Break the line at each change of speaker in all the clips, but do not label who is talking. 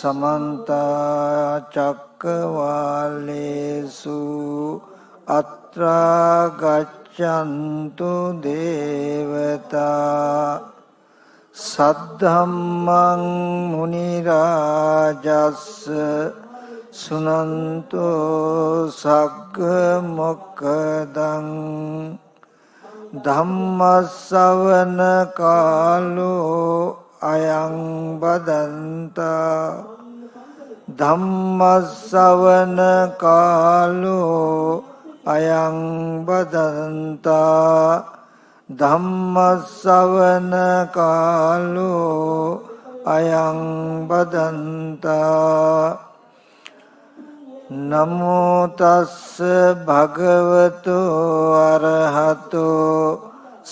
समन्ता चक्रवालेषु अत्रा गच्छन्तु देवता सद्धम्मं मुनिराजस्स सुनन्तो सग्ग मोक्खदं धम्मස්සවන කාලෝ අයං බදන්තා ධම්මස්සවන කාලෝ අයං බදන්තා ධම්මස්සවන කාලෝ අයං බදන්තා නමෝ තස්ස භගවතෝ අරහතෝ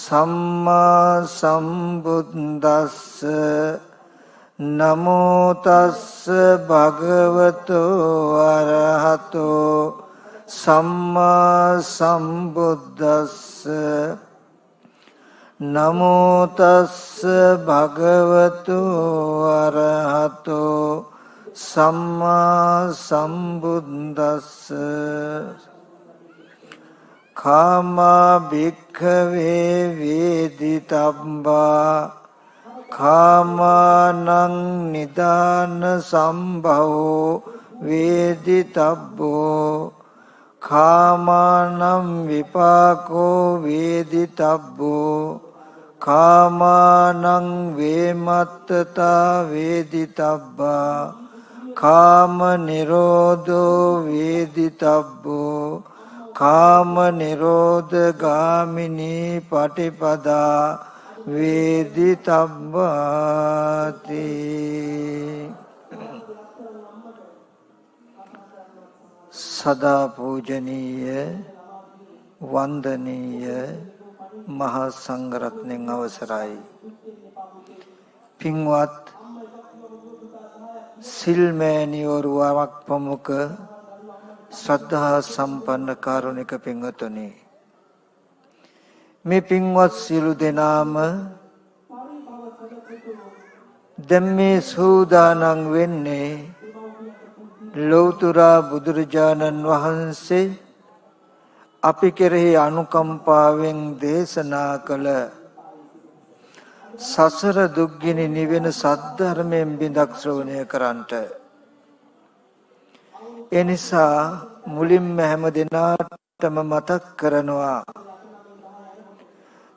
සම්මා සම්බුද්දස්ස නමෝ තස්ස භගවතෝ අරහතෝ සම්මා සම්බුද්දස්ස නමෝ තස්ස භගවතෝ අරහතෝ සම්මා සම්බුද්දස්ස කාමා භික්ඛවේ වේදිතබ්බා කාමානං නිදාන සම්භවෝ වේදිතබ්බෝ කාමානම් විපාකෝ වේදිතබ්බෝ කාමානං වේමත්තතා වේදිතබ්බා කාම නිරෝධෝ වේදිතබ්බෝ කාම නිරෝධ ගාමිනී පටිපදා වේදිතබ්බාති. සදා පූජනීය වන්දනීය මහා සංඝරත්නයන් අවසරයි. පින්වත් සිල්මෑණිවරු වරක් ප්‍රමුඛ ශ්‍රද්ධා සම්පන්න කාරුණික පින්වතුනි, මේ පින්වත් සියලු දෙනාම දැන් මේ සූදානම් වෙන්නේ ලෞතර බුදුරජාණන් වහන්සේ අපි කෙරෙහි අනුකම්පාවෙන් දේශනා කළ සසර දුක්ගිනි නිවෙන සද්ධර්මයෙන් බිඳක් ශ්‍රවණය කරන්ට. එනිසා මුලින්ම හැම දිනාටම මතක් කරනවා,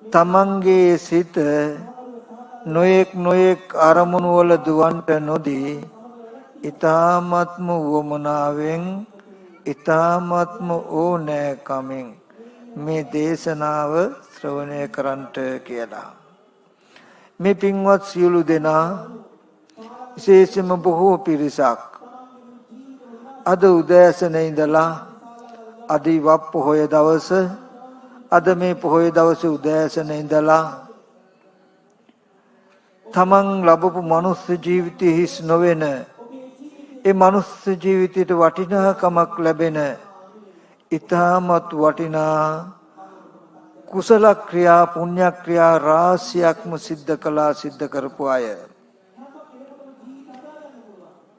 තමන්ගේ සිත නොයෙක් අරමුණු වල දුවන්ට නොදී ඊ타ත්ම වමනාවෙන් ඊ타ත්ම ඕනෑකමින් මේ දේශනාව ශ්‍රවණය කරන්ට කියලා. මේ පින්වත් සියලු දෙනා විශේෂයෙන්ම බොහෝ පිරිසක් අද උදෑසන ඉඳලා අද වප් පොහොය දවස, අද මේ පොහොය දවසේ උදෑසන ඉඳලා තමන් ලැබපු මනුස්ස ජීවිතය හිස් නොවන, ඒ මනුස්ස ජීවිතයට වටිනාකමක් ලැබෙන ඊ타මත් වටිනා කුසල ක්‍රියා පුණ්‍ය ක්‍රියා රාශියක්ම සිද්ධ කරපු අය.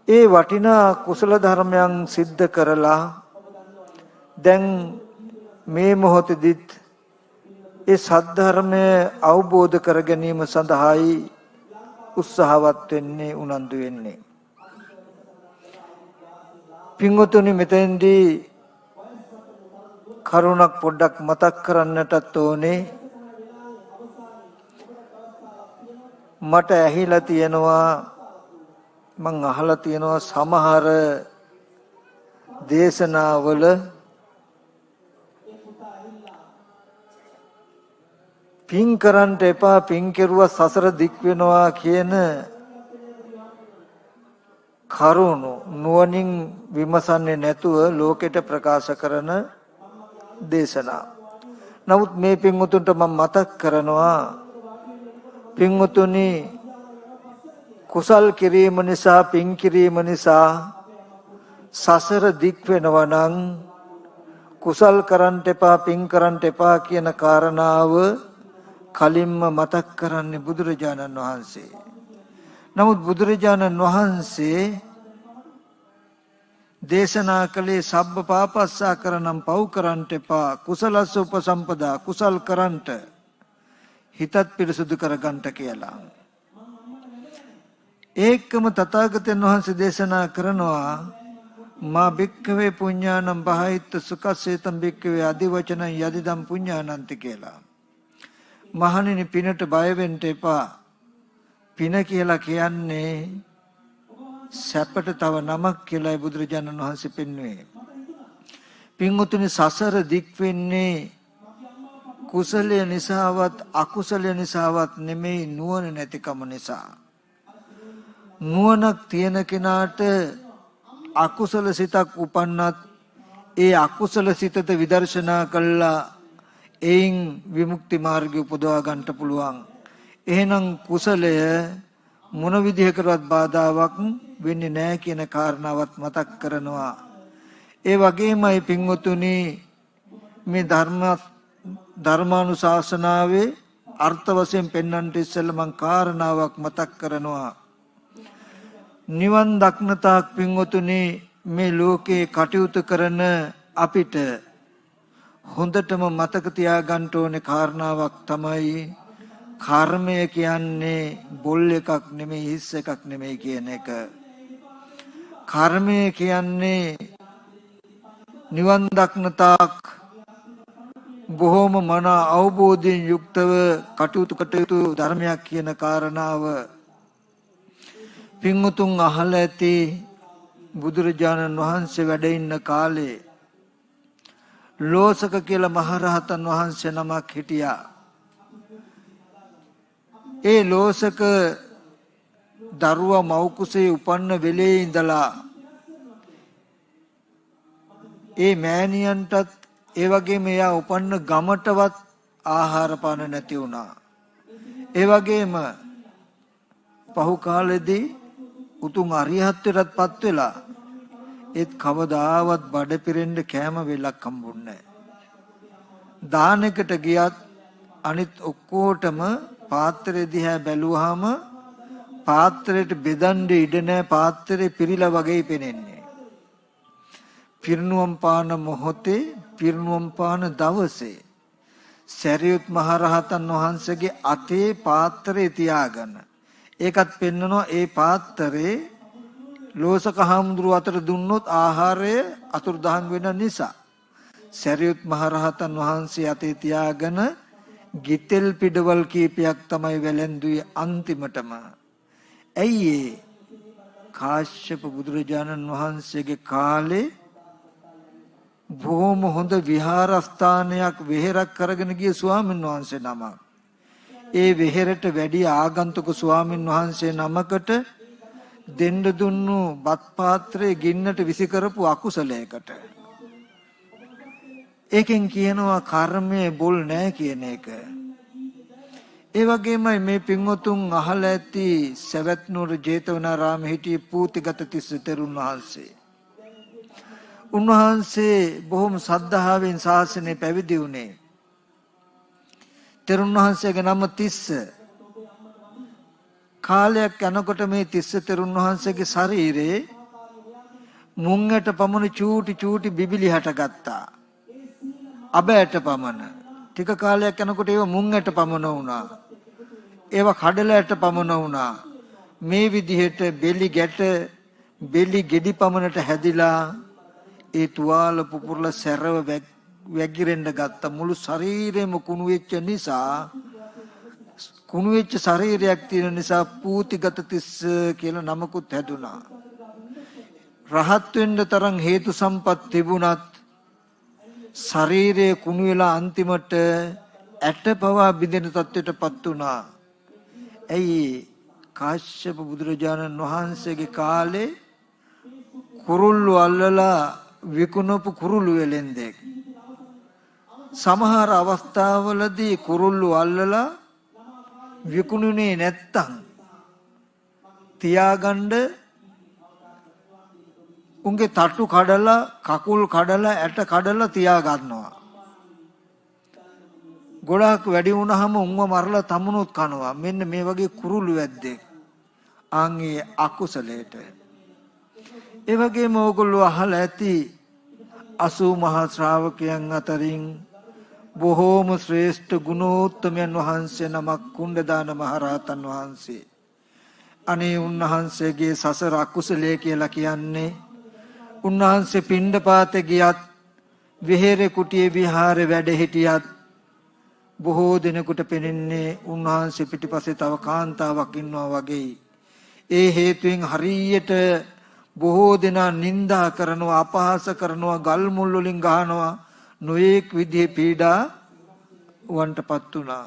ඒ වටිනා කුසල ධර්මයන් සිද්ධ කරලා දැන් මේ මොහොතේදීත් ඒ සද්ධර්මය අවබෝධ කර ගැනීම සඳහායි උත්සාහවත් වෙන්නේ, උනන්දු වෙන්නේ. පින්වතුනි, මෙතෙන්දී කරුණක් පොඩ්ඩක් මතක් කරන්නටත් ඕනේ. මට ඇහිලා තියෙනවා, මං අහලා තියෙනවා සමහර දේශනාවල පින් කරන්ට එපා, පින් කෙරුවා සසර දික් වෙනවා කියන කරුණු නුවණින් විමසන්නේ නැතුව ලෝකෙට ප්‍රකාශ කරන දේශනා. නමුත් මේ පින්වතුන්ට මම මතක් කරනවා, පින්වතුනි, කුසල් කිරීම නිසා, පින් කිරීම නිසා සසර දික් වෙනවා නම් කුසල් කරන්ට එපා, පින් කරන්ට එපා කියන කාරණාව කලින්ම මතක් කරන්නේ බුදුරජාණන් වහන්සේ. නමුත් බුදුරජාණන් වහන්සේ දේශනා කළේ සබ්බ පාපස්සා කරනම් පව් කරන්ට එපා, කුසලස්ස උපසම්පදා කුසල් කරන්ට, හිතත් පිරිසුදු කරගන්ට කියලා. ඒකම තථාගතයන් වහන්සේ දේශනා කරනවා මා භික්ඛවේ පුඤ්ඤානම් බහයිත්ත සුඛස්සේතම් භික්ඛවේ අදිවචන යදිදම් පුඤ්ඤානන්ති කියලා. මහණෙනි පිනට බය වෙන්න එපා. පින කියලා කියන්නේ සැපට තව නමක් කියලායි බුදුරජාණන් වහන්සේ පෙන්වුවේ. පින්වතුනි සසර දික් වෙන්නේ කුසලය නිසාවත් අකුසලය නිසාවත් නෙමෙයි, නුවණ නැතිකම නිසා. නුවණක් තියෙන කෙනාට අකුසල සිතක් උපන්නත් ඒ අකුසල සිතට විදර්ශනා කළා එයින් විමුක්ති මාර්ගය උපදවා ගන්නට පුළුවන්. එහෙනම් කුසලය මොන විදිහකටවත් බාධාවක් වෙන්නේ නැහැ කියන කාරණාවත් මතක් කරනවා. ඒ වගේමයි පින්වතුනි මේ ධර්මානුශාසනාවේ අර්ථ වශයෙන් පෙන්වන්නට ඉස්සෙල්ලා මම කාරණාවක් මතක් කරනවා. නිවන් දක්නතාක් පින්වතුනි මේ ලෝකේ කටයුතු කරන අපිට හොඳටම මතක තියාගන්න ඕනේ කාරණාවක් තමයි කර්මය කියන්නේ බොල් එකක් නෙමෙයි, හිස් එකක් නෙමෙයි කියන එක. කර්මය කියන්නේ නිවන් දක්නතාක් බොහෝම මන අවබෝධයෙන් යුක්තව කටයුතු ධර්මයක් කියන කාරණාව පින්වතුන් අහලා ඇති. බුදුරජාණන් වහන්සේ වැඩ ඉන්න කාලේ ලෝසක කියලා මහරහතන් වහන්සේ නමක් හිටියා. ඒ ලෝසක දරුවා මව් කුසේ උපන්න වෙලේ ඉඳලා ඒ මෑණියන්ටත් ඒ වගේම එයා උපන්න ගමටවත් ආහාර පාන නැති වුණා. ඒ වගේම පහු කාලෙදී උතුම් අරිහත්ත්වයටපත් වෙලා ඒත් කවදාවත් බඩ පිරෙන්න කෑම වෙලක් හම්බුන්නේ නැහැ. දානෙකට ගියත් අනිත් ඔක්කොටම පාත්‍රය දිහා බැලුවාම පාත්‍රයට බෙදන්න ඉඩ නැහැ, පාත්‍රය පිරීලා වගේ පෙනෙන්නේ. පිරිනුවම් පාන මොහොතේ, පිරිනුවම් පාන දවසේ සරියුත් මහරහතන් වහන්සේගේ අතේ පාත්‍රය තියාගෙන ඒකත් පෙන්නනවා. ඒ පාත්‍රේ ලෝසක හාමුදුරුව අතට දුන්නොත් ආහාරය අතුරුදහන් වෙන නිසා සරියුත් මහරහතන් වහන්සේ අතේ තියාගෙන ගිතෙල් පිටවල් කීපයක් තමයි වැළඳුවේ අන්තිමටම. ඇයි ඒ? කාශ්‍යප බුදුරජාණන් වහන්සේගේ කාලේ බොහොම හොඳ විහාරස්ථානයක් වෙහෙරක් කරගෙන ගිය ස්වාමීන් වහන්සේ නමක්. ඒ වෙහෙරට වැඩි ආගන්තුක ස්වාමීන් වහන්සේ නමකට දෙන්න දුන්නු බත් පාත්‍රයේ ගින්නට විසි කරපු අකුසලයකට. ඒකෙන් කියනවා කර්මයේ බොල් නැහැ කියන එක. ඒ වගේමයි මේ පින්වතුන් අහලා ඇති සවැත් නුවර ජේතවනාරාමයේ හිටිය පූතිගත තිස්ස තෙරුන් වහන්සේ. උන්වහන්සේ බොහොම සද්ධාවෙන් ශාසනය පැවිදි වුණේ. තෙරුන් වහන්සේගේ නම තිස්ස. කාලයක් යනකොට මේ තිස්ස තෙරුන් වහන්සේගේ ශරීරේ මුංගට පමණ චූටි බිබිලි හටගත්තා. අබෑට පමණ. ටික කාලයක් යනකොට ඒව මුංගට පමණ වුණා. ඒව කඩලයට පමණ වුණා. මේ විදිහට බෙලි ගෙඩි පමණට හැදිලා ඒ තුවාල පුපුරලා සැරව වැගිරෙන්න ගත්ත. මුළු ශරීරෙම කුණු වෙච්ච නිසා, කුණු වෙච්ච ශරීරයක් තියෙන නිසා පූතිගත තිස්ස කියලා නමකුත් හැදුනා. රහත් වෙන්න තරම් හේතු සම්පත් තිබුණත් ශරීරයේ කුණු වෙලා අන්තිමට ඇට පවා බිඳෙන තත්ත්වයටපත් වුණා. ඇයි? කාශ්‍යප බුදුරජාණන් වහන්සේගේ කාලේ කුරුල්ලු අල්ලලා විකුණපු කුරුල්ලු වෙලෙන්දෙක්. සමහර අවස්ථාවලදී කුරුල්ලු අල්ලලා විකුණුනේ නැත්තම් තියාගන්න උන්ගේ තට්ටු කඩලා, කකුල් කඩලා, ඇට කඩලා තියා ගන්නවා. ගොඩාක් වැඩි වුණාම උන්ව මරලා තමුණුත් කනවා. මෙන්න මේ වගේ කුරුළු වැද්දෙක්. ආන්ගේ අකුසලයට. ඒ වගේම ඕගොල්ලෝ අහලා ඇති 80 මහා ශ්‍රාවකයන් අතරින් බොහෝම ශ්‍රේෂ්ඨ ගුණෝත්තමයන් වහන්සේ නමක් කුණ්ඩදාන මහරහතන් වහන්සේ. අනේ උන්වහන්සේගේ සසර අකුසලයේ කියලා කියන්නේ උන්වහන්සේ පිණ්ඩපාතේ ගියත් විහෙරේ කුටියේ විහාරේ වැඩ හිටියත් බොහෝ දිනකට පෙනෙන්නේ උන්වහන්සේ පිටිපස්සේ තව කාන්තාවක් ඉන්නවා වගේ. ඒ හේතුවෙන් හරියට බොහෝ දෙනා නිඳා කරනවා, අපහාස කරනවා, ගල් මුල් වලින් ගහනවා, නොඑක් විදිහේ පීඩා වන්ටපත් වුණා.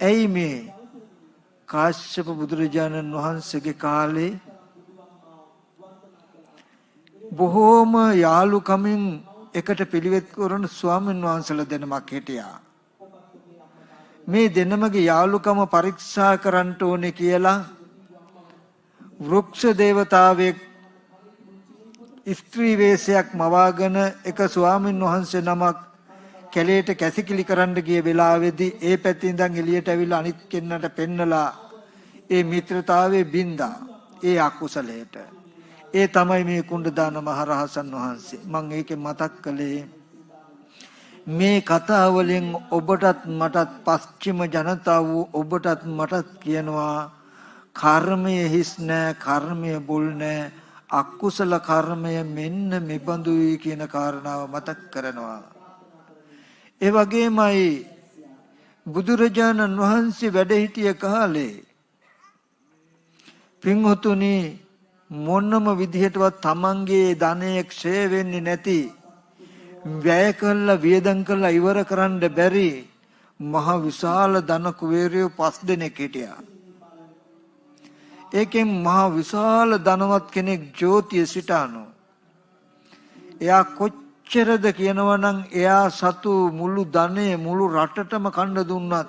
ඇයි මේ කාශ්‍යප බුදුරජාණන් වහන්සේගේ කාලේ බොහෝම යාළුකමින් එකට පිළිවෙත් කරන ස්වාමීන් වහන්සේලා දෙනමක් හිටියා. මේ දෙනමගේ යාළුකම පරීක්ෂා කරන්න ඕනේ කියලා වෘක්ෂ දේවතාවෙක් ස්ත්‍රී වේශයක් මවාගෙන එක ස්වාමීන් වහන්සේ නමක් කැලේට කැසිකිලි කරන්න ගිය වෙලාවේදී ඒ පැත්තේ ඉඳන් එළියට ඇවිල්ලා අනිත් කෙන්නට පෙන්නලා ඒ මිත්‍රතාවයේ බින්දා ඒ අකුසලයට. ඒ තමයි මේ කුණ්ඩදාන මහරහතන් වහන්සේ. මම ඒකේ මතක් කළේ මේ කතාවලින් ඔබටත් මටත් පස්චිම ජනතාව ඔබටත් මටත් කියනවා කර්මය හිස් නෑ, කර්මය බුල් නෑ, අකුසල කර්මය මෙන්න මෙබඳුයි කියන කාරණාව මතක් කරනවා. ඒ වගේමයි බුදුරජාණන් වහන්සේ වැඩ සිටිය කාලේ පින්වතුනි මොනම විදිහටවත් තමන්ගේ ධනය ක්ෂය වෙන්නේ නැති, වැය කළා වියදම් කළා ඉවර කරන්න බැරි මහ විශාල ධන කුවේරයෝ 5 දෙනෙක් හිටියා. ඒකෙන් මහ විශාල ධනවත් කෙනෙක් ජෝතිය සිටානෝ. එයා කොච්චරද කියනවා නම් එයා සතු මුළු ධනෙ මුළු රටටම කණ්ඩ දුන්නත්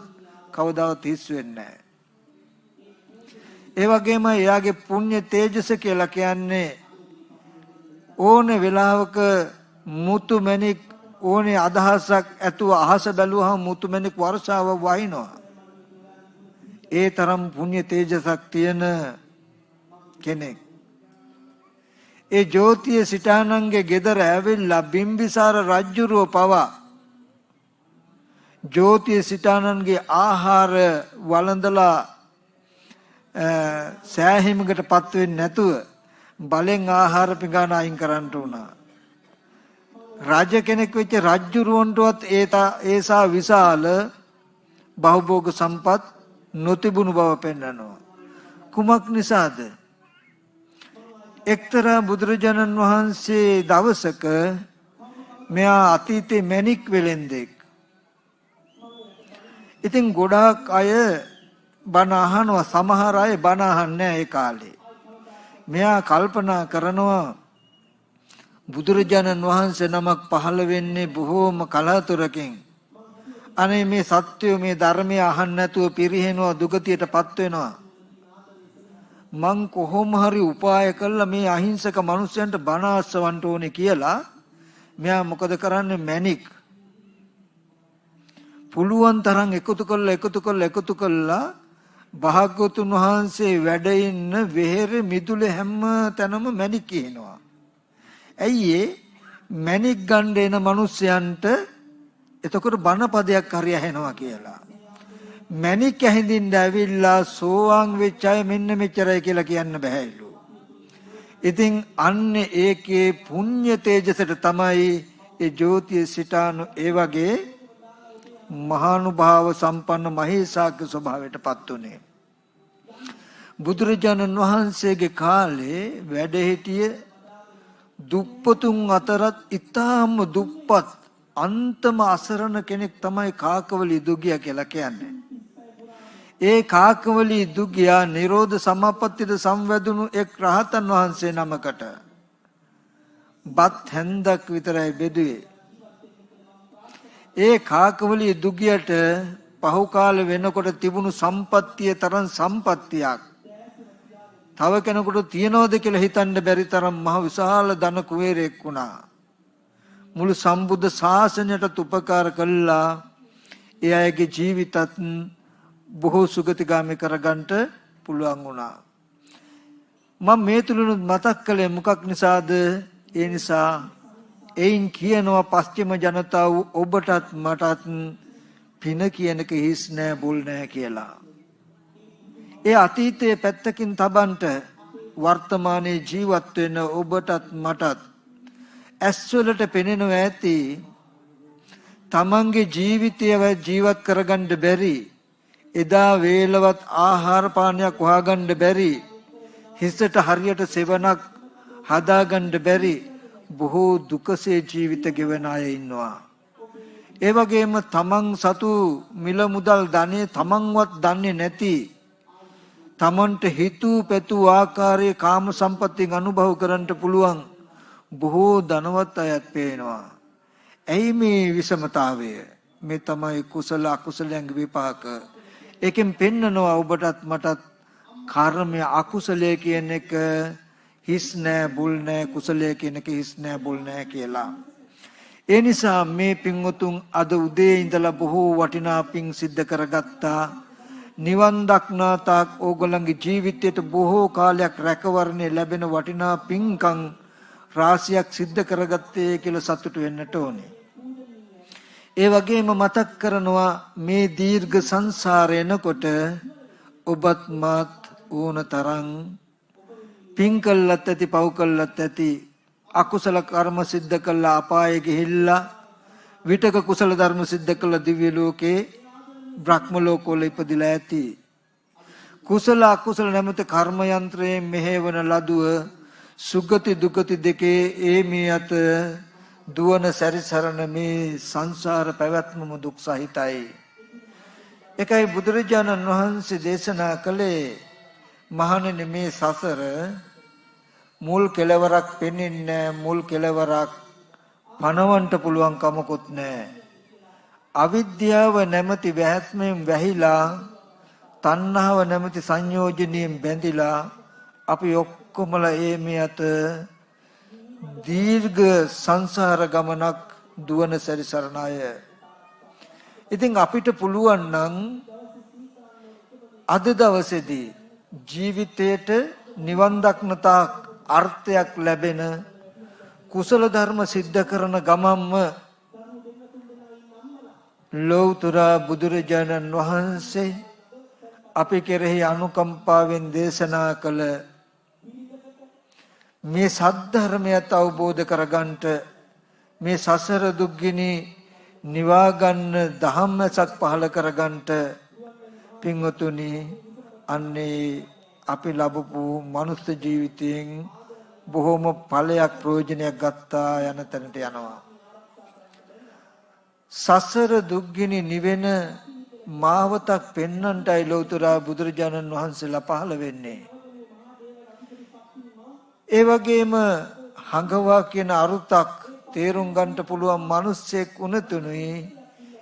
කවදාවත් හිස් වෙන්නේ නැහැ. ඒ වගේම එයාගේ පුණ්‍ය තේජස කියලා කියන්නේ ඕනේ වෙලාවක මුතු මැණික් ඕනේ අදහසක් ඇතුව අහස බැලුවහම මුතු මැණික් වර්ෂාව වහිනවා. ඒ තරම් පුණ්‍ය තේජසක් තියෙන කෙනෙක්. ඒ ජෝතිය සිටානන්ගේ ගෙදර ඇවිල්ලා බිම්බිසාර රජුරෝ පවා ජෝතිය සිටානන්ගේ ආහාර වළඳලා සෑහීමකටපත් වෙන්නේ නැතුව බලෙන් ආහාර පිඟාන අයින් කරන්න උනා. රජ කෙනෙක් වෙච්ච රජුරවන්ටවත් ඒසා විශාල බහුභෝග සම්පත් නොතිබුණු බව පෙන්වනවා. කුමක් නිසාද? එක්තරා බුදුරජාණන් වහන්සේ දවසක මෙයා අතීතේ මැණික් වෙලෙන්දෙක්. ඉතින් ගොඩාක් අය බණ අහනවා, සමහර අය බණ අහන්නේ නැහැ ඒ කාලේ. මෙයා කල්පනා කරනවා බුදුරජාණන් වහන්සේ නමක් පහළ වෙන්නේ බොහෝම කලාතුරකින්. අනේ මේ සත්‍යය මේ ධර්මය අහන්න නැතුව පිරිහෙනවා, දුගතියටපත් වෙනවා. මං කොහොම හරි උපාය කළා මේ අහිංසක මිනිස්යන්ට බණ අස්සවන්න ඕනේ කියලා මෙයා මොකද කරන්නේ? මැණික් පුළුවන් තරම් එකතු කළා භාග්‍යවතුන් වහන්සේ වැඩ ඉන්න වෙහෙරේ මිදුලේ හැම තැනම මැණික් කියනවා. ඇයි ඒ මැණික් ගන්න එන මිනිස්යන්ට එතකොට බණ පදයක් හරි ඇහෙනවා කියලා. මැණික් ඇහිඳින්න ඇවිල්ලා සෝවාන් වෙච්ච අය මෙන්න මෙච්චරයි කියලා කියන්න බෑලු. ඉතින් අන්න ඒකේ පුණ්‍ය තේජසට තමයි ඒ ජෝතිය සිටානු ඒ වගේ මහානුභාව සම්පන්න මහේසාක්‍ය ස්වභාවයටපත් උනේ. බුදුරජාණන් වහන්සේගේ කාලේ වැඩ සිටිය දුප්පතුන් අතරත් ඊටාම දුප්පත් අන්තම අසරණ කෙනෙක් තමයි කාකවලි දුගියා කියලා කියන්නේ. ඒ කාකවලි දුගියා නිරෝධ සමාපත්තියට සම්වැදුණු එක් රහතන් වහන්සේ නමකට බත් හැන්දක් විතරයි බෙදුවේ. ඒ කාකවලි දුගියට පහු කාල වෙනකොට තිබුණු සම්පත්තිය තරම් සම්පත්තියක් තව කෙනෙකුට තියනවද කියලා හිතන්න බැරි තරම් මහ විශාල ධන කුවේරයෙක් වුණා. මුළු සම්බුද්ධ ශාසනයට උපකාර කළා. ඒ අයගේ ජීවිතත් බොහෝ සුගතිගාමී කරගන්නට පුළුවන් වුණා. මම මේ තුලුණුත් මතක් කළේ මොකක් නිසාද? ඒ නිසා එයින් කියනවා පස්චිම ජනතාව ඔබටත් මටත් පින කියනක හිස් නෑ බුල් නෑ කියලා. ඒ අතීතයේ පැත්තකින් තබන්ට වර්තමානයේ ජීවත් වෙන ඔබටත් මටත් ඇස්වලට පෙනෙනවා ඇති තමන්ගේ ජීවිතය ජීවත් කරගන්න බැරි, එදා වේලවත් ආහාර පානයක් හොයාගන්න බැරි, හිසට හරියට සෙවණක් හදාගන්න බැරි බොහෝ දුකසේ ජීවිත ගෙවන අය ඉන්නවා. ඒ වගේම තමන් සතු මිල මුදල් ධනෙ තමන්වත් දන්නේ නැති, තමන්ට හිතූ පැතූ ආකාරයේ කාම සම්පත්තියෙන් අනුභව කරන්නට පුළුවන් බොහෝ ධනවත් අයත් පේනවා. ඇයි මේ විෂමතාවය? මේ තමයි කුසල අකුසලයන්ගේ විපාක. ඒකෙන් පෙන්නනවා ඔබටත් මටත් කර්මය අකුසලයේ කියන එක හිස් නෑ බුල් නෑ, කුසලයේ කියන එක හිස් නෑ බුල් නෑ කියලා. ඒ නිසා මේ පින්වතුන් අද උදේ ඉඳලා බොහෝ වටිනා පින් සිද්ධ කරගත්තා. නිවන් දක්නා තාක් ඕගොල්ලන්ගේ ජීවිතයට බොහෝ කාලයක් රැකවරණය ලැබෙන වටිනා පින්කම් රාශියක් සිද්ධ කරගත්තේ කියලා සතුටු වෙන්නට ඕනේ. ඒ වගේම මතක් කරනවා මේ දීර්ඝ සංසාරේනකොට ඔබත් මාත් ඕන තරම් පින් කළත් ඇති, පව් කළත් ඇති, අකුසල කර්ම සිද්ධ කළා අපායේ ගිහිල්ලා, විතක කුසල ධර්ම සිද්ධ කළා දිව්‍ය ලෝකේ බ්‍රහ්ම ලෝකවල ඉපදිලා ඇති. කුසල අකුසල නැමැති කර්ම යන්ත්‍රයෙන් මෙහෙවන ලදුව සුගති දුගති දෙකේ ඒ මේ අත දුවන සැරිසරන මේ සංසාර පැවැත්මම දුක් සහිතයි. එකයි බුදුරජාණන් වහන්සේ දේශනා කළේ, මහණෙනි මේ සසර මුල් කෙලවරක් පෙනෙන්නේ, මුල් කෙලවරක් පණවන්න පුළුවන් කමකුත් නැහැ. අවිද්‍යාව නැමැති වැහැස්මෙන් වැහිලා, තණ්හාව නැමැති සංයෝජනයෙන් බැඳිලා අපි ඔක්කොමලා මේ අත දීර්ඝ සංසාර ගමනක් දුවන සැරිසරන අය. ඉතින් අපිට පුළුවන් නම් අද දවසේදී ජීවිතයට නිවන් දක්නතා අර්ථයක් ලැබෙන කුසල ධර්ම සිද්ධ කරන ගමම්ම ලෞතර බුදුරජාණන් වහන්සේ අපි කෙරෙහි අනුකම්පාවෙන් දේශනා කළ මේ සද්ධර්මයත් අවබෝධ කරගන්නට, මේ සසර දුක්ගිනි නිවා ගන්න ධම්මසක් පහල කරගන්නට පින්වතුනි, අන්නේ අපි ලැබපු මනුස්ස ජීවිතයෙන් බොහොම ඵලයක් ප්‍රයෝජනයක් ගත්තා යන තැනට යනවා. සසර දුක්ගිනි නිවෙන මාවතක් පෙන්වන්නටයි ලෞතර බුදුරජාණන් වහන්සේලා පහළ වෙන්නේ. ඒ වගේම හඟවා කියන අරුතක් තේරුම් ගන්නට පුළුවන් මිනිස්සෙක් උනතුනුයි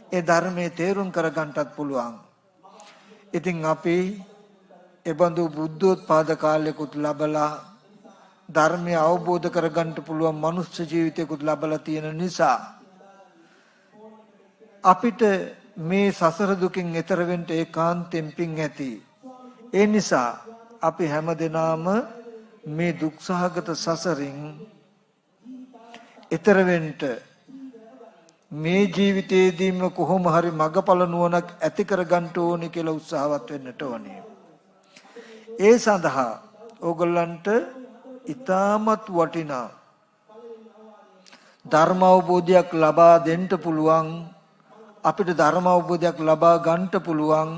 ඒ ධර්මයේ තේරුම් කරගන්නටත් පුළුවන්. ඉතින් අපි එබඳු බුද්ධෝත්පාද කාලයකට ලැබලා ධර්මය අවබෝධ කරගන්නට පුළුවන් මනුස්ස ජීවිතයකට ලැබලා තියෙන නිසා අපිට මේ සසර දුකින් එතර වෙන්න ඒකාන්තයෙන් පිං ඇති. ඒ නිසා අපි හැමදෙනාම මේ දුක්සහගත සසරින් එතර වෙන්න මේ ජීවිතයේදීම කොහොම හරි මගපල නුවණක් ඇති කර ගන්න ඕනේ කියලා උත්සාහවත් වෙන්නට ඕනේ. ඒ සඳහා ඕගොල්ලන්ට ඊටමත් වටිනා ධර්ම අවබෝධයක් ලබා දෙන්න පුළුවන්, අපිට ධර්ම අවබෝධයක් ලබා ගන්නට පුළුවන්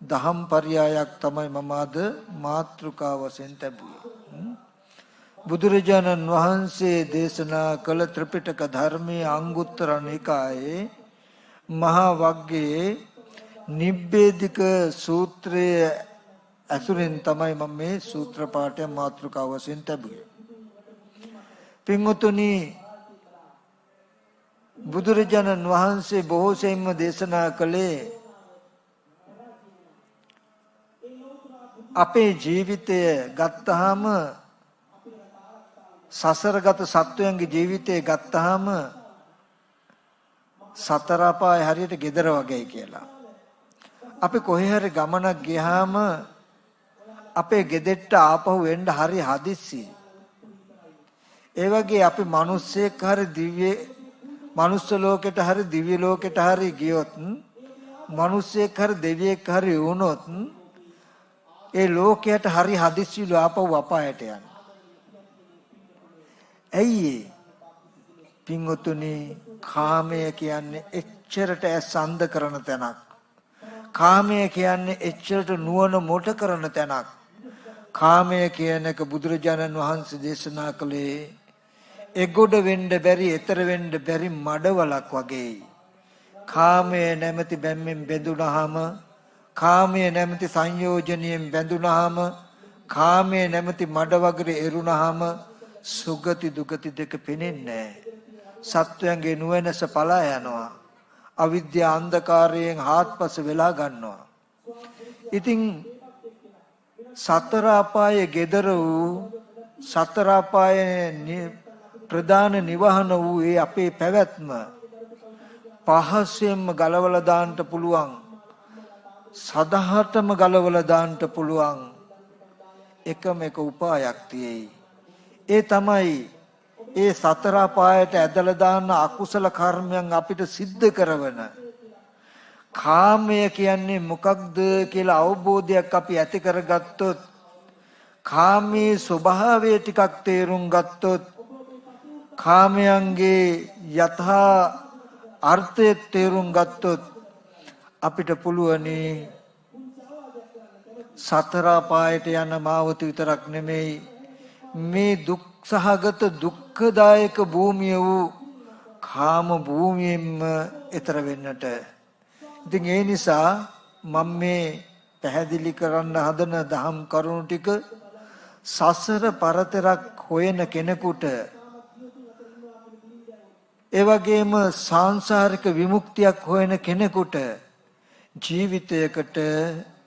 දහම් පරයයක් තමයි මම අද මාතෘකාව වශයෙන් තැබුවේ. බුදුරජාණන් වහන්සේ දේශනා කළ ත්‍රිපිටක ධර්මයේ අංගුත්තර නිකායේ මහා වග්ගයේ නිබ්බේධික සූත්‍රයේ අසුරෙන් තමයි මම මේ සූත්‍ර පාඨය මාතෘකාව වශයෙන් තැබුවේ. පින්වතුනි, බුදුරජාණන් වහන්සේ බොහෝ සෙයින්ම දේශනා කළේ අපේ ජීවිතය ගත්තාම, සසරගත සත්වයන්ගේ ජීවිතය ගත්තාම සතර අපාය හරියට gedara වගේ කියලා. අපි කොහේ හරි ගමනක් ගියාම අපේ ගෙදෙට්ට ආපහු එන්න හරි හදිස්සි. ඒ වගේ අපි මිනිස්සෙක් හරි දිව්‍ය මනුස්ස ලෝකෙට හරි දිව්‍ය ලෝකෙට හරි ගියොත් මිනිස්සෙක් හරි දෙවියෙක් හරි වුණොත් ඒ ලෝකයට හරි හදිස්සියලු ආපහු අපායට යන. ඇයි පින්වතුනි කාමය කියන්නේ එච්චරට ඇසන්ද කරන තැනක්. කාමය කියන්නේ එච්චරට නුවණ මොට කරන තැනක්. කාමය කියන එක බුදුරජාණන් වහන්සේ දේශනා කළේ එගොඩ වෙන්න බැරි, ඈතර වෙන්න බැරි මඩවලක් වගේ. කාමය නැමැති බැම්මෙන් බැඳුනහම, කාමය නැමැති සංයෝජනයෙන් බැඳුනහම, කාමය නැමැති මඩ වගරේ එරුණහම සුගති දුගති දෙක පෙනෙන්නේ නැහැ. සත්වයන්ගේ නුවණස පලා යනවා. අවිද්‍යා අන්ධකාරයෙන් හාත්පස වෙලා ගන්නවා. ඉතින් සතර අපායේ gedara වූ සතර අපායේ ප්‍රධාන නිවහන වූ ඒ අපේ පැවැත්ම පහසෙන්ම ගලවලා දාන්න පුළුවන්. සදහටම ගලවලා දාන්න පුළුවන් එකම එක උපායක් තියෙයි. ඒ තමයි ඒ සතර අපායට ඇදලා දාන අකුසල කර්මයන් අපිට සිද්ධ කරවන. කාමය කියන්නේ මොකක්ද කියලා අවබෝධයක් අපි ඇති කරගත්තොත්, කාමයේ ස්වභාවය ටිකක් තේරුම් ගත්තොත්, කාමයන්ගේ යථා අර්ථය තේරුම් ගත්තොත් අපිට පුළුවනි සතර අපායට යන මාවත විතරක් නෙමෙයි මේ දුක් සහගත දුක්ඛදායක භූමිය වූ කාම භූමියෙන්ම ඈතර වෙන්නට. ඉතින් ඒ නිසා මම මේ පැහැදිලි කරන්න හදන දහම් කරුණු ටික සසර පරතරක් හොයන කෙනෙකුට, ඒ වගේම සාංශාරික විමුක්තියක් හොයන කෙනෙකුට, ජීවිතයකට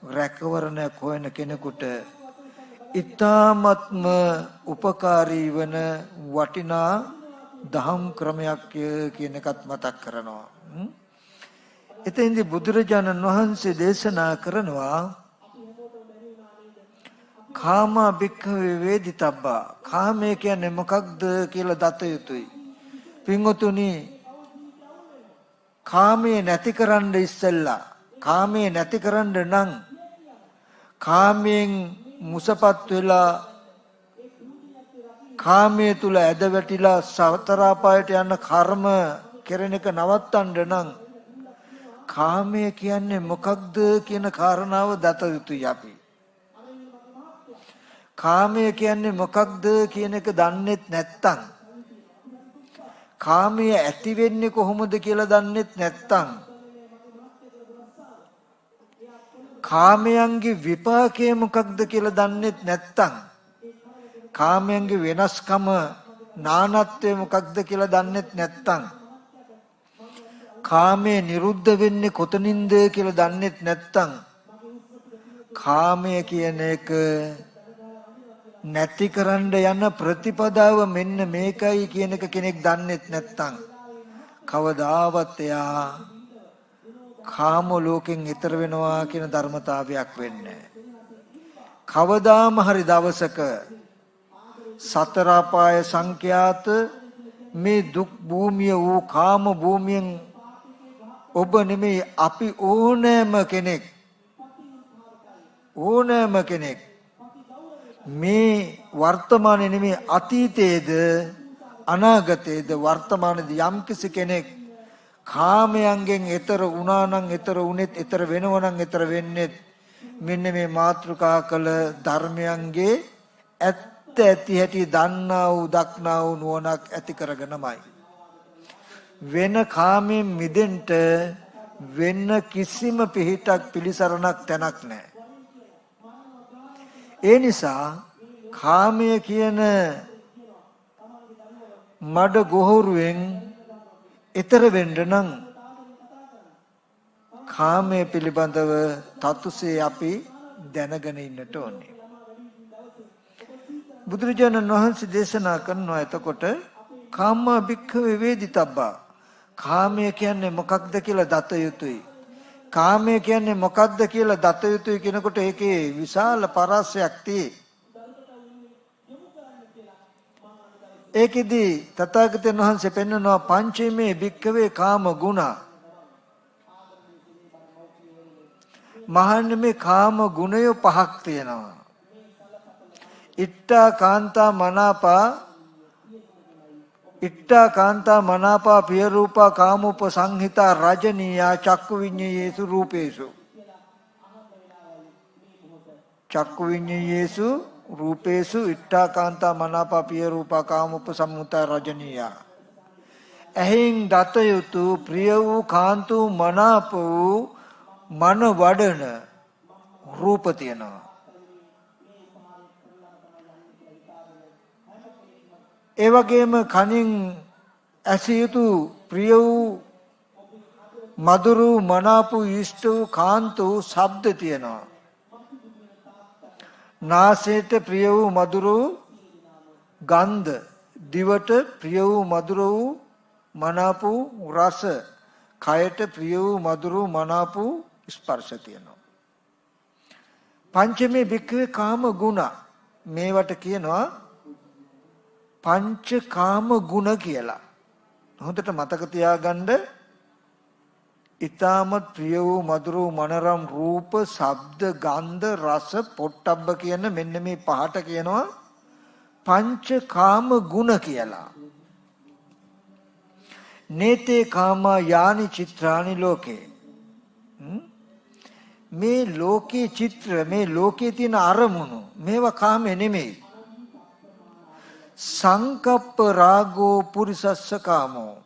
රැකවරණයක් හොයන කෙනෙකුට ඊ타ත්ම උපකාරී වන වටිනා දහම් ක්‍රමයක් කියන එකත් මතක් කරනවා. එතෙන්දී බුදුරජාණන් වහන්සේ දේශනා කරනවා කාම භික්ඛවේ වේදිතබ්බා. කාමය කියන්නේ මොකක්ද කියලා දත යුතුයි. පින්වතුනි, කාමයේ නැති කරන්න ඉස්සෙල්ලා, කාමයේ නැති කරන්න නම් කාමයෙන් මුසපත් වෙලා කාමයේ තුල ඇද වැටිලා සතර අපායට යන කර්ම කෙරෙන එක නවත්තන්න නම් කාමය කියන්නේ මොකක්ද කියන කාරණාව දත යුතුයි අපි. කාමය කියන්නේ මොකක්ද කියන එක දන්නේත් නැත්තම්, කාමය ඇති වෙන්නේ කොහොමද කියලා දන්නේත් නැත්තම්, කාමයන්ගේ විපාකය මොකක්ද කියලා දන්නේත් නැත්තම්, කාමයන්ගේ වෙනස්කම නානත්වය මොකක්ද කියලා දන්නේත් නැත්තම්, කාමය නිරුද්ධ වෙන්නේ කොතනින්ද කියලා දන්නේත් නැත්තම්, කාමය කියන එක නැති කරන්න යන ප්‍රතිපදාව මෙන්න මේකයි කියන එක කෙනෙක් දන්නේත් නැත්තම් කවදාවත් එයා කාම ලෝකෙන් ඈතර වෙනවා කියන ධර්මතාවයක් වෙන්නේ. කවදාම හරි දවසක සතර අපාය සංඛ්‍යාත මේ දුක් භූමිය වූ කාම භූමියෙන් ඔබ නෙමෙයි අපි ඕනෑම කෙනෙක් මේ වර්තමානයේ නෙමෙයි අතීතයේද අනාගතයේද වර්තමානයේද යම්කිසි කෙනෙක් කාමයන්ගෙන් ඈතර වුණා නම්, ඈතර වුණෙත්, ඈතර වෙනවා නම් ඈතර වෙන්නේ මෙන්න මේ මාතෘකා කළ ධර්මයන්ගේ ඇත්ත ඇති හැටි දන්නා වූ දක්නා වූ නුවණක් ඇති කරගෙනමයි. වෙන කාමයෙන් මිදෙන්න වෙන කිසිම පිහිටක් පිළිසරණක් තැනක් නැහැ. ඒ නිසා කාමය කියන මඩ ගොහරුවෙන් ඈතර වෙන්න නම් කාමය පිළිබඳව තතුසේ අපි දැනගෙන ඉන්නට ඕනේ. බුදුරජාණන් වහන්සේ දේශනා කරනවා එතකොට කාම භික්ඛවේ වේදිතබ්බා. කාමය කියන්නේ මොකක්ද කියලා දත යුතුයි. කාමය කියන්නේ මොකක්ද කියලා දත යුතුයි කියනකොට ඒකේ විශාල පරාසයක් තියෙයි. ඒකෙදි තථාගතයන් වහන්සේ පෙන්වනවා පංචමේ භික්ඛවේ කාම ගුණ. මහන්නේ මේ කාම ගුණය පහක් තියෙනවා. ඉත්තා කාන්තා මනාපා පිය රූපා කාමෝප සංහිතා රජනීයා චක්කු විඤ්ඤයේසු රූපේසු. චක්කු විඤ්ඤයේසු රූපේසු ඉත්තා කාන්තා මනාපා පිය රූපා කාමෝප සංහිතා රජනීයා. එහෙන් දත යුතු ප්‍රිය වූ කාන්තු මනාප වූ මන වඩන රූප තියෙනවා. ඒ වගේම කනින් ඇසිය යුතු ප්‍රිය වූ මధుර වූ මනාප වූ ඉෂ්ට වූ කාන්ත වූ ශබ්ද තියෙනවා. නාසයට ප්‍රිය වූ මధుර වූ ගන්ධ, දිවට ප්‍රිය වූ මధుර වූ මනාප වූ රස, කයට ප්‍රිය වූ මధుර වූ මනාප වූ ස්පර්ශ තියෙනවා. පංචමේ භික්ඛවේ කාම ගුණ. මේවට කියනවා පංච කාම ගුණ කියලා. හොඳට මතක තියාගන්න. ඊ타මත් ප්‍රිය වූ මధుර වූ මනරම් රූප, ශබ්ද, ගන්ධ, රස, පොට්ටබ්බ කියන මෙන්න මේ පහට කියනවා පංච කාම ගුණ කියලා. නේතේ කාමා යානි චිත්‍රානි ලෝකේ. මේ ලෝකේ චිත්‍ර, මේ ලෝකේ තියෙන අරමුණු මේවා කාමේ නෙමෙයි. සංකප්ප රාගෝ පුරිසස්ස කාමෝ.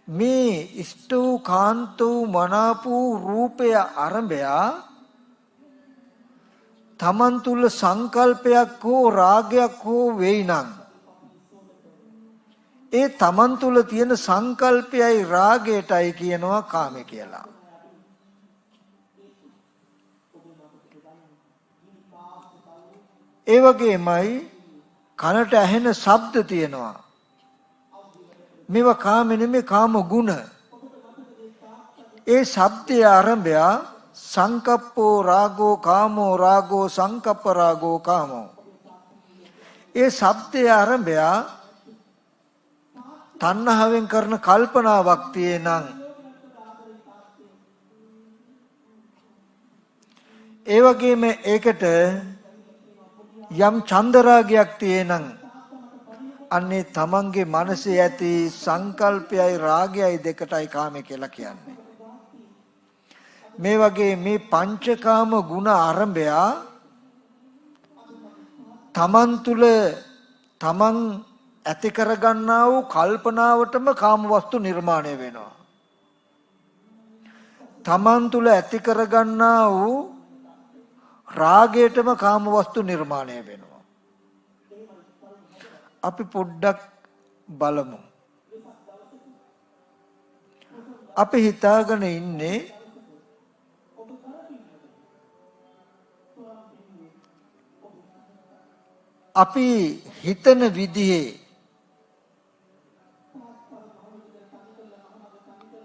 මේ ඉෂ්ට වූ කාන්ත වූ මනාප වූ රූපය අරඹයා තමන් තුල සංකල්පයක් හෝ රාගයක් හෝ වෙයි නම් ඒ තමන් තුල තියෙන සංකල්පයයි රාගයටයි කියනවා කාමය කියලා. ඒ වගේමයි කනට ඇහෙන ශබ්ද තියෙනවා. මේවා කාම නෙමෙයි, කාම ගුණ. ඒ ශබ්දයේ ආරම්භය සංකප්පෝ රාගෝ කාමෝ රාගෝ සංකප්ප රාගෝ කාමෝ. ඒ ශබ්දයේ ආරම්භය තණ්හාවෙන් කරන කල්පනාවක් තියෙනං ඒ වගේම ඒකට යම් චන්දරාගයක් තියෙනං අන්නේ තමන්ගේ මනසේ ඇති සංකල්පයයි රාගයයි දෙකටයි කාමය කියලා කියන්නේ. මේ වගේ මේ පංචකාම ගුණ ආරම්භය තමන් තුල තමන් ඇති කරගන්නා වූ කල්පනාවටම කාම වස්තු නිර්මාණය වෙනවා. තමන් තුල ඇති කරගන්නා වූ රාගයටම කාම වස්තු නිර්මාණය වෙනවා. අපි පොඩ්ඩක් බලමු. අපි හිතාගෙන ඉන්නේ අපි හිතන විදිහේ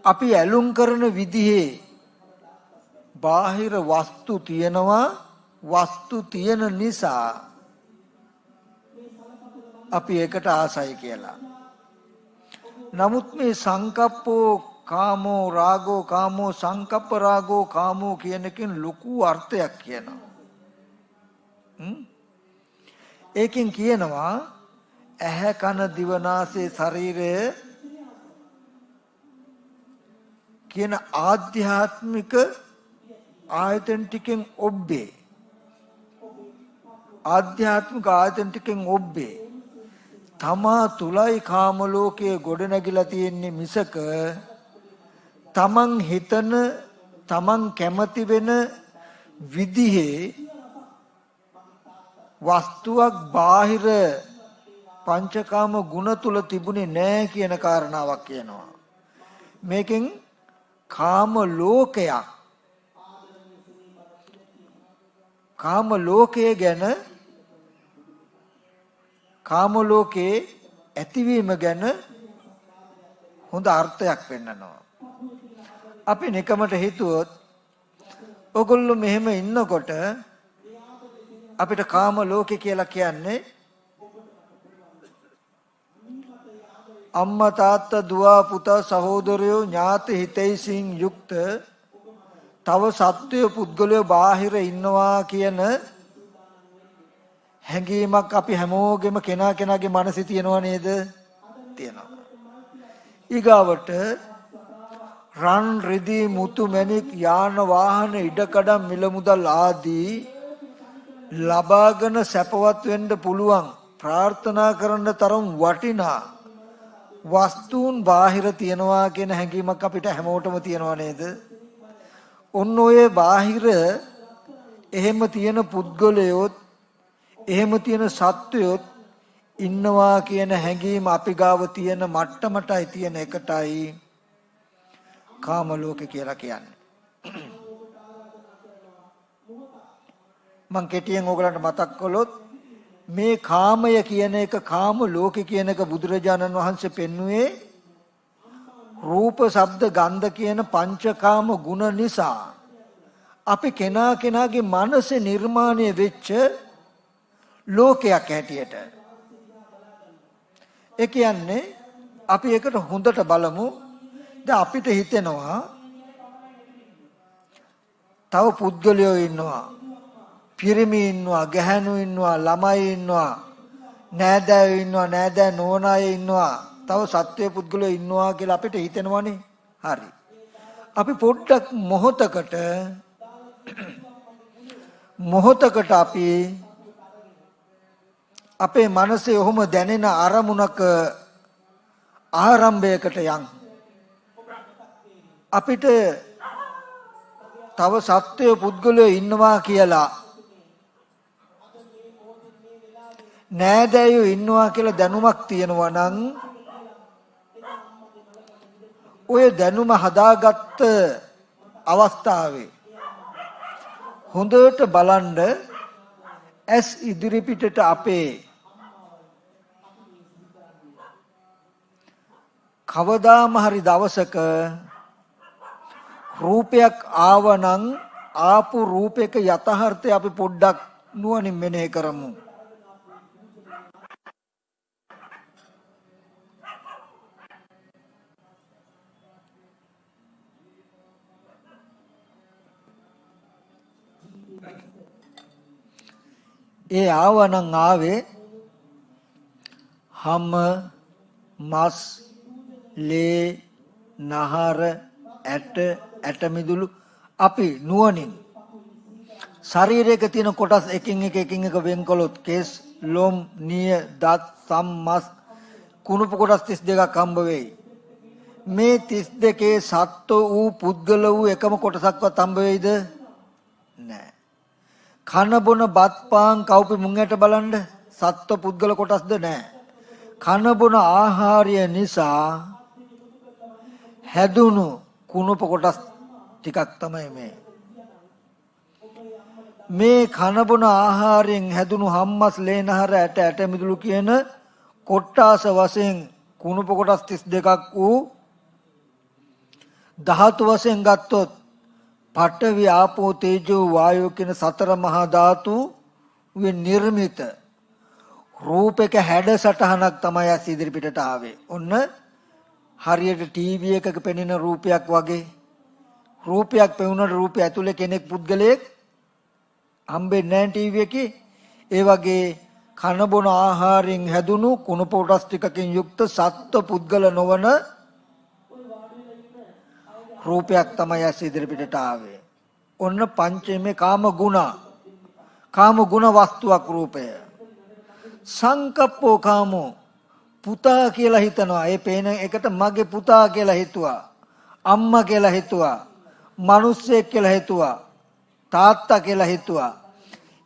අපි ඇලුම් කරන විදිහේ බාහිර වස්තු තියෙනවා. වස්තු තියෙන නිසා අපි ඒකට ආසයි කියලා. නමුත් මේ සංකප්පෝ කාමෝ රාගෝ කාමෝ සංකප්ප රාගෝ කාමෝ කියන එකෙන් ලොකු අර්ථයක් කියනවා. ඒකෙන් කියනවා ඇහැ කන දිව නාසය ශරීරය කියන ආධ්‍යාත්මික ආයතන ටිකෙන් ඔබ්බේ. ආධ්‍යාත්මික ආයතන ටිකෙන් ඔබ්බේ. තමා තුලයි කාම ලෝකයේ ගොඩ නැගිලා තියෙන්නේ මිසක තමන් හිතන තමන් කැමති වෙන විදිහේ වස්තුවක් බාහිර පංචකාම ගුණ තුල තිබුණේ නැහැ කියන කාරණාවක් කියනවා. මේකෙන් කාම ලෝකයක්, කාම ලෝකයේ ගැන, කාම ලෝකයේ ඇතිවීම ගැන හොඳ අර්ථයක් පෙන්නනවා. අපි නිකමට හිතුවොත් ඔගොල්ලෝ මෙහෙම ඉන්නකොට අපිට කාම ලෝකේ කියලා කියන්නේ අම්මා තාත්තා දුව පුතා සහෝදරයෝ ඥාති හිතයිසින් යුක්ත තව සත්වය පුද්ගලයෝ බාහිර ඉන්නවා කියන හැඟීමක් අපි හැමෝගෙම කෙනාගේ මනසේ තියෙනව නේද? තියෙනවා. ඊගාවට රන් රිදී මුතු මැණික් යාන වාහන ඉඩකඩම් මිල මුදල් ආදී ලබාගෙන සැපවත් වෙන්න පුළුවන් ප්‍රාර්ථනා කරන තරම් වටිනා වස්තුන් බාහිර තියනවා කියන හැඟීමක් අපිට හැමෝටම තියෙනව නේද? ඔන්න ඔය බාහිර එහෙම තියෙන පුද්ගලයොත් එහෙම තියෙන සත්වයොත් ඉන්නවා කියන හැඟීම අපි ගාව තියෙන මට්ටමටයි තියෙන එකටයි කාම ලෝකේ කියලා කියන්නේ. මං කෙටියෙන් ඕගලන්ට මතක් කළොත් මේ කාමය කියන එක කාම ලෝකේ කියන එක බුදුරජාණන් වහන්සේ පෙන්වුවේ රූප ශබ්ද ගන්ධ කියන පංචකාම ගුණ නිසා අපි කෙනාගේ මනසේ නිර්මාණය වෙච්ච ලෝකයක් හැටියට. ඒ කියන්නේ අපි එකට හොඳට බලමු. දැන් අපිට හිතෙනවා තව පුද්ගලයෝ ඉන්නවා, පිරිමි ඉන්නවා, ගැහැණු ඉන්නවා, ළමයි ඉන්නවා, නෑදෑයෝ ඉන්නවා, නෑදෑ නෝනාය ඉන්නවා, තව සත්වයේ පුද්ගලයෝ ඉන්නවා කියලා අපිට හිතෙනවනේ. හරි. අපි පොඩ්ඩක් මොහොතකට අපි අපේ මනසේ ඔහොම දැනෙන අරමුණක ආරම්භයකට යන්. අපිට තව සත්වයේ පුද්ගලයෝ ඉන්නවා කියලා නෑදෑයෝ ඉන්නවා කියලා දැනුමක් තියෙනවා නම් ඔය දැනුම හදාගත්ත අවස්ථාවේ හොඳට බලන්න ඇස් ඉදිරිපිටට අපේ කවදාම හරි දවසක රූපයක් ආවනම් ආපු රූපයක යථාර්ථය අපි පොඩ්ඩක් නුවණින් මෙනෙහි කරමු. ඒ ආවනම් ආවේ හම මස් ලේ නහර ඇට මිදුළු අපි නුවණින් ශරීරයක තියෙන කොටස් එකින් එක වෙන් කළොත් කෙස් ලොම් නිය දත් සම් මස් කුණුපු කොටස් 32ක් හම්බ වෙයි. මේ 32 සත්ව වූ පුද්ගල වූ එකම කොටසක්වත් හම්බ වෙයිද? නැහැ. කන බොන බත් පාන් කව්පි මුං ඇට බලන්න සත්ව පුද්ගල කොටස්ද? නැහැ. කන බොන ආහාරය නිසා හැදුණු කුණප කොටස් ටිකක් තමයි මේ කන බොන ආහාරයෙන් හැදුණු හම්මස් ලේනහර ඇට මිදුළු කියන කොට්ටාස වශයෙන් කුණප කොටස් 32ක් වූ ධාතු වශයෙන් ගත්තොත් පඨවි ආපෝ තේජෝ වායෝ කියන සතර මහා ධාතු වෙන් නිර්මිත රූපයක හැඩසටහනක් තමයි ඇස් ඉදිරිපිටට ආවේ. ඔන්න හරියට ටීවී එකක පෙනෙන රූපයක් වගේ රූපයක් පෙවුනට රූපය ඇතුලේ කෙනෙක් පුද්ගලයෙක් හම්බෙන්නේ නැහැ ටීවී එකේ. ඒ වගේ කන බොන ආහාරයෙන් හැදුණු කුණප කොටස් ටිකකින් යුක්ත සත්ව පුද්ගල නොවන රූපයක් තමයි ඇස් ඉදිරිපිටට ආවේ. ඔන්න පංචමේ කාම ගුණ වස්තුවක් රූපය. සංකප්පෝ කාමෝ පුතා කියලා හිතනවා. ඒ පේන එකට මගේ පුතා කියලා හිතුවා, අම්මා කියලා හිතුවා, මිනිස්සෙක් කියලා හිතුවා, තාත්තා කියලා හිතුවා.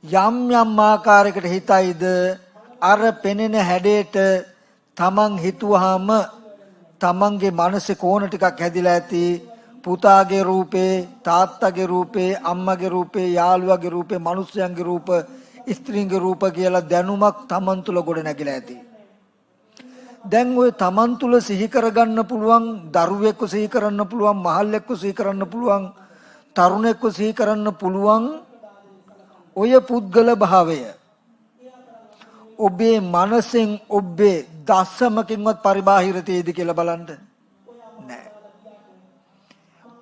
යම් යම් ආකාරයකට හිතයිද අර පෙනෙන හැඩයට තමන් හිතුවාම තමන්ගේ මනසේ කෝණ ටිකක් හැදිලා ඇති. පුතාගේ රූපේ, තාත්තගේ රූපේ, අම්මගේ රූපේ, යාළුවාගේ රූපේ, මිනිස්යන්ගේ රූප, ස්ත්‍රීන්ගේ රූප කියලා දැනුමක් තමන් තුළ ගොඩ නැගිලා ඇති. දැන් ඔය Taman තුල සිහි කරගන්න පුළුවන් දරුවෙක්ව සිහි කරන්න පුළුවන් මහල්ලෙක්ව සිහි කරන්න පුළුවන් තරුණෙක්ව සිහි කරන්න පුළුවන් ඔය පුද්ගල භාවය ඔබේ මනසෙන් ඔබේ දසමකින්වත් පරිබාහිර තේද කියලා බලන්න නෑ.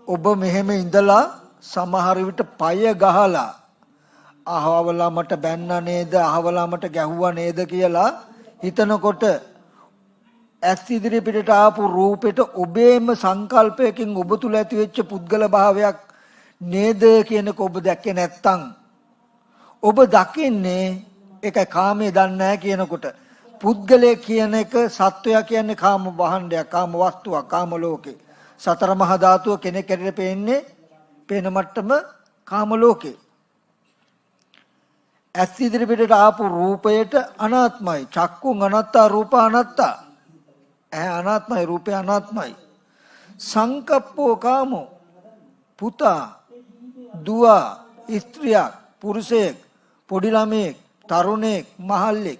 ඔබ මෙහෙම ඉඳලා සමහර විට පය ගහලා අහවලා මට බැන්න නේද අහවලා මට ගැහුවා නේද කියලා හිතනකොට ඇස් ඉදිරි පිටට ආපු රූපෙට ඔබේම සංකල්පයකින් ඔබ තුල ඇති වෙච්ච පුද්ගල භාවයක් නේද කියනක ඔබ දැක්කේ නැත්තම් ඔබ දකින්නේ ඒකයි කාමයේ දන්නේ නැහැ කියනකොට පුද්ගලය කියන එක සත්වයා කියන්නේ කාම වහණ්ඩයක් කාම වස්තුවක් කාම ලෝකේ සතර මහා ධාතුව කෙනෙක් ඇරෙට පේන්නේ පේන මට්ටම කාම ලෝකේ ඇස් ඉදිරි පිටට ආපු රූපයට අනාත්මයි චක්කුං අනත්තා රූප අනත්තා ඇහැ අනාත්මයි රූපය අනාත්මයි සංකප්පෝ කාමෝ පුතා දුව ස්ත්‍රියක් පුරුෂයෙක් පොඩි ළමයෙක් තරුණයෙක් මහල්ලෙක්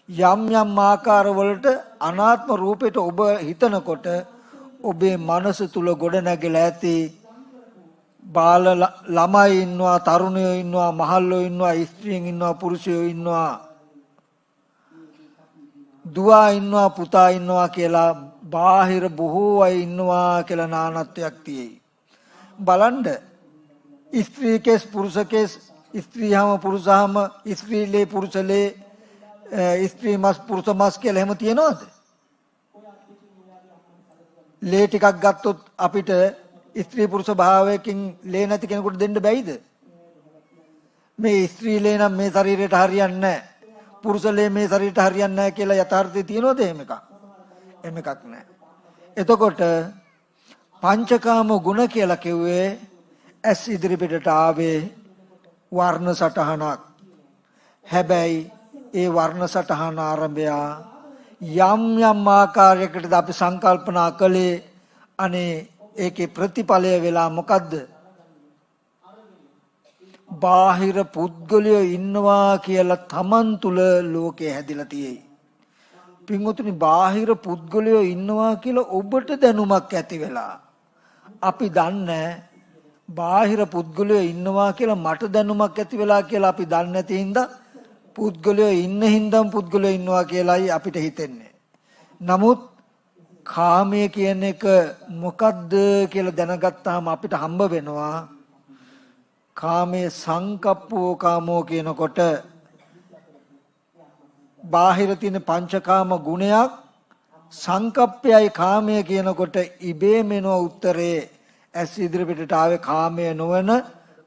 යම් යම් ආකාර වලට අනාත්ම රූපයට ඔබ හිතනකොට ඔබේ මනස තුල ගොඩ නැගලා ඇති බාල ළමයි ඉන්නවා තරුණයෝ ඉන්නවා මහල්ලෝ ඉන්නවා ස්ත්‍රියන් ඉන්නවා පුරුෂයෝ ඉන්නවා දුව ඉන්නවා පුතා ඉන්නවා කියලා බාහිර බොහෝ අය ඉන්නවා කියලා නානත්වයක් තියෙයි බලන්න ස්ත්‍රී කේස් පුරුෂ කේස් ස්ත්‍රීහම පුරුෂහම ස්ත්‍රීලේ පුරුෂලේ ස්ත්‍රී මස් පුරුෂ මස් කියලා එහෙම තියනවද ලේ ටිකක් ගත්තොත් අපිට ස්ත්‍රී පුරුෂ භාවයකින් ලේ නැති කෙනෙකුට දෙන්න බැයිද මේ ස්ත්‍රී ලේ නම් මේ ශරීරයට හරියන්නේ නැහැ පුරුෂ ලේ මේ ශරීරයට හරියන්නේ නැහැ කියලා යථාර්ථය තියනවද එහෙම එකක් නැහැ එතකොට පංචකාම ගුණ කියලා කිව්වේ ඇස් ඉදිරි පිටට ආවේ වර්ණ සටහනක් හැබැයි ඒ වර්ණ සටහන ආරම්භය යම් යම් ආකාරයකට අපි සංකල්පනා කළේ අනේ ඒකේ ප්‍රතිඵලය වෙලා මොකද්ද බාහිර පුද්ගලයෝ ඉන්නවා කියලා Taman තුල ලෝකේ හැදිලා තියෙයි පින්වතුනි බාහිර පුද්ගලයෝ ඉන්නවා කියලා ඔබට දැනුමක් ඇති වෙලා අපි දන්නේ බාහිර පුද්ගලයෝ ඉන්නවා කියලා මට දැනුමක් ඇති වෙලා කියලා අපි දන්නේ නැති හින්දා පුද්ගලයෝ ඉන්න හින්දාම පුද්ගලයෝ ඉන්නවා කියලායි අපිට හිතෙන්නේ. නමුත් කාමය කියන එක මොකද්ද කියලා දැනගත්තාම අපිට හම්බ වෙනවා කාමයේ සංකප්පෝ කාමෝ කියනකොට බාහිර තියෙන පංචකාම ගුණයක් සංකප්පයයි කාමය කියනකොට ඉබේම එන උත්තරේ ඇස් ඉදිරි පිටට ආවේ කාමය නොවන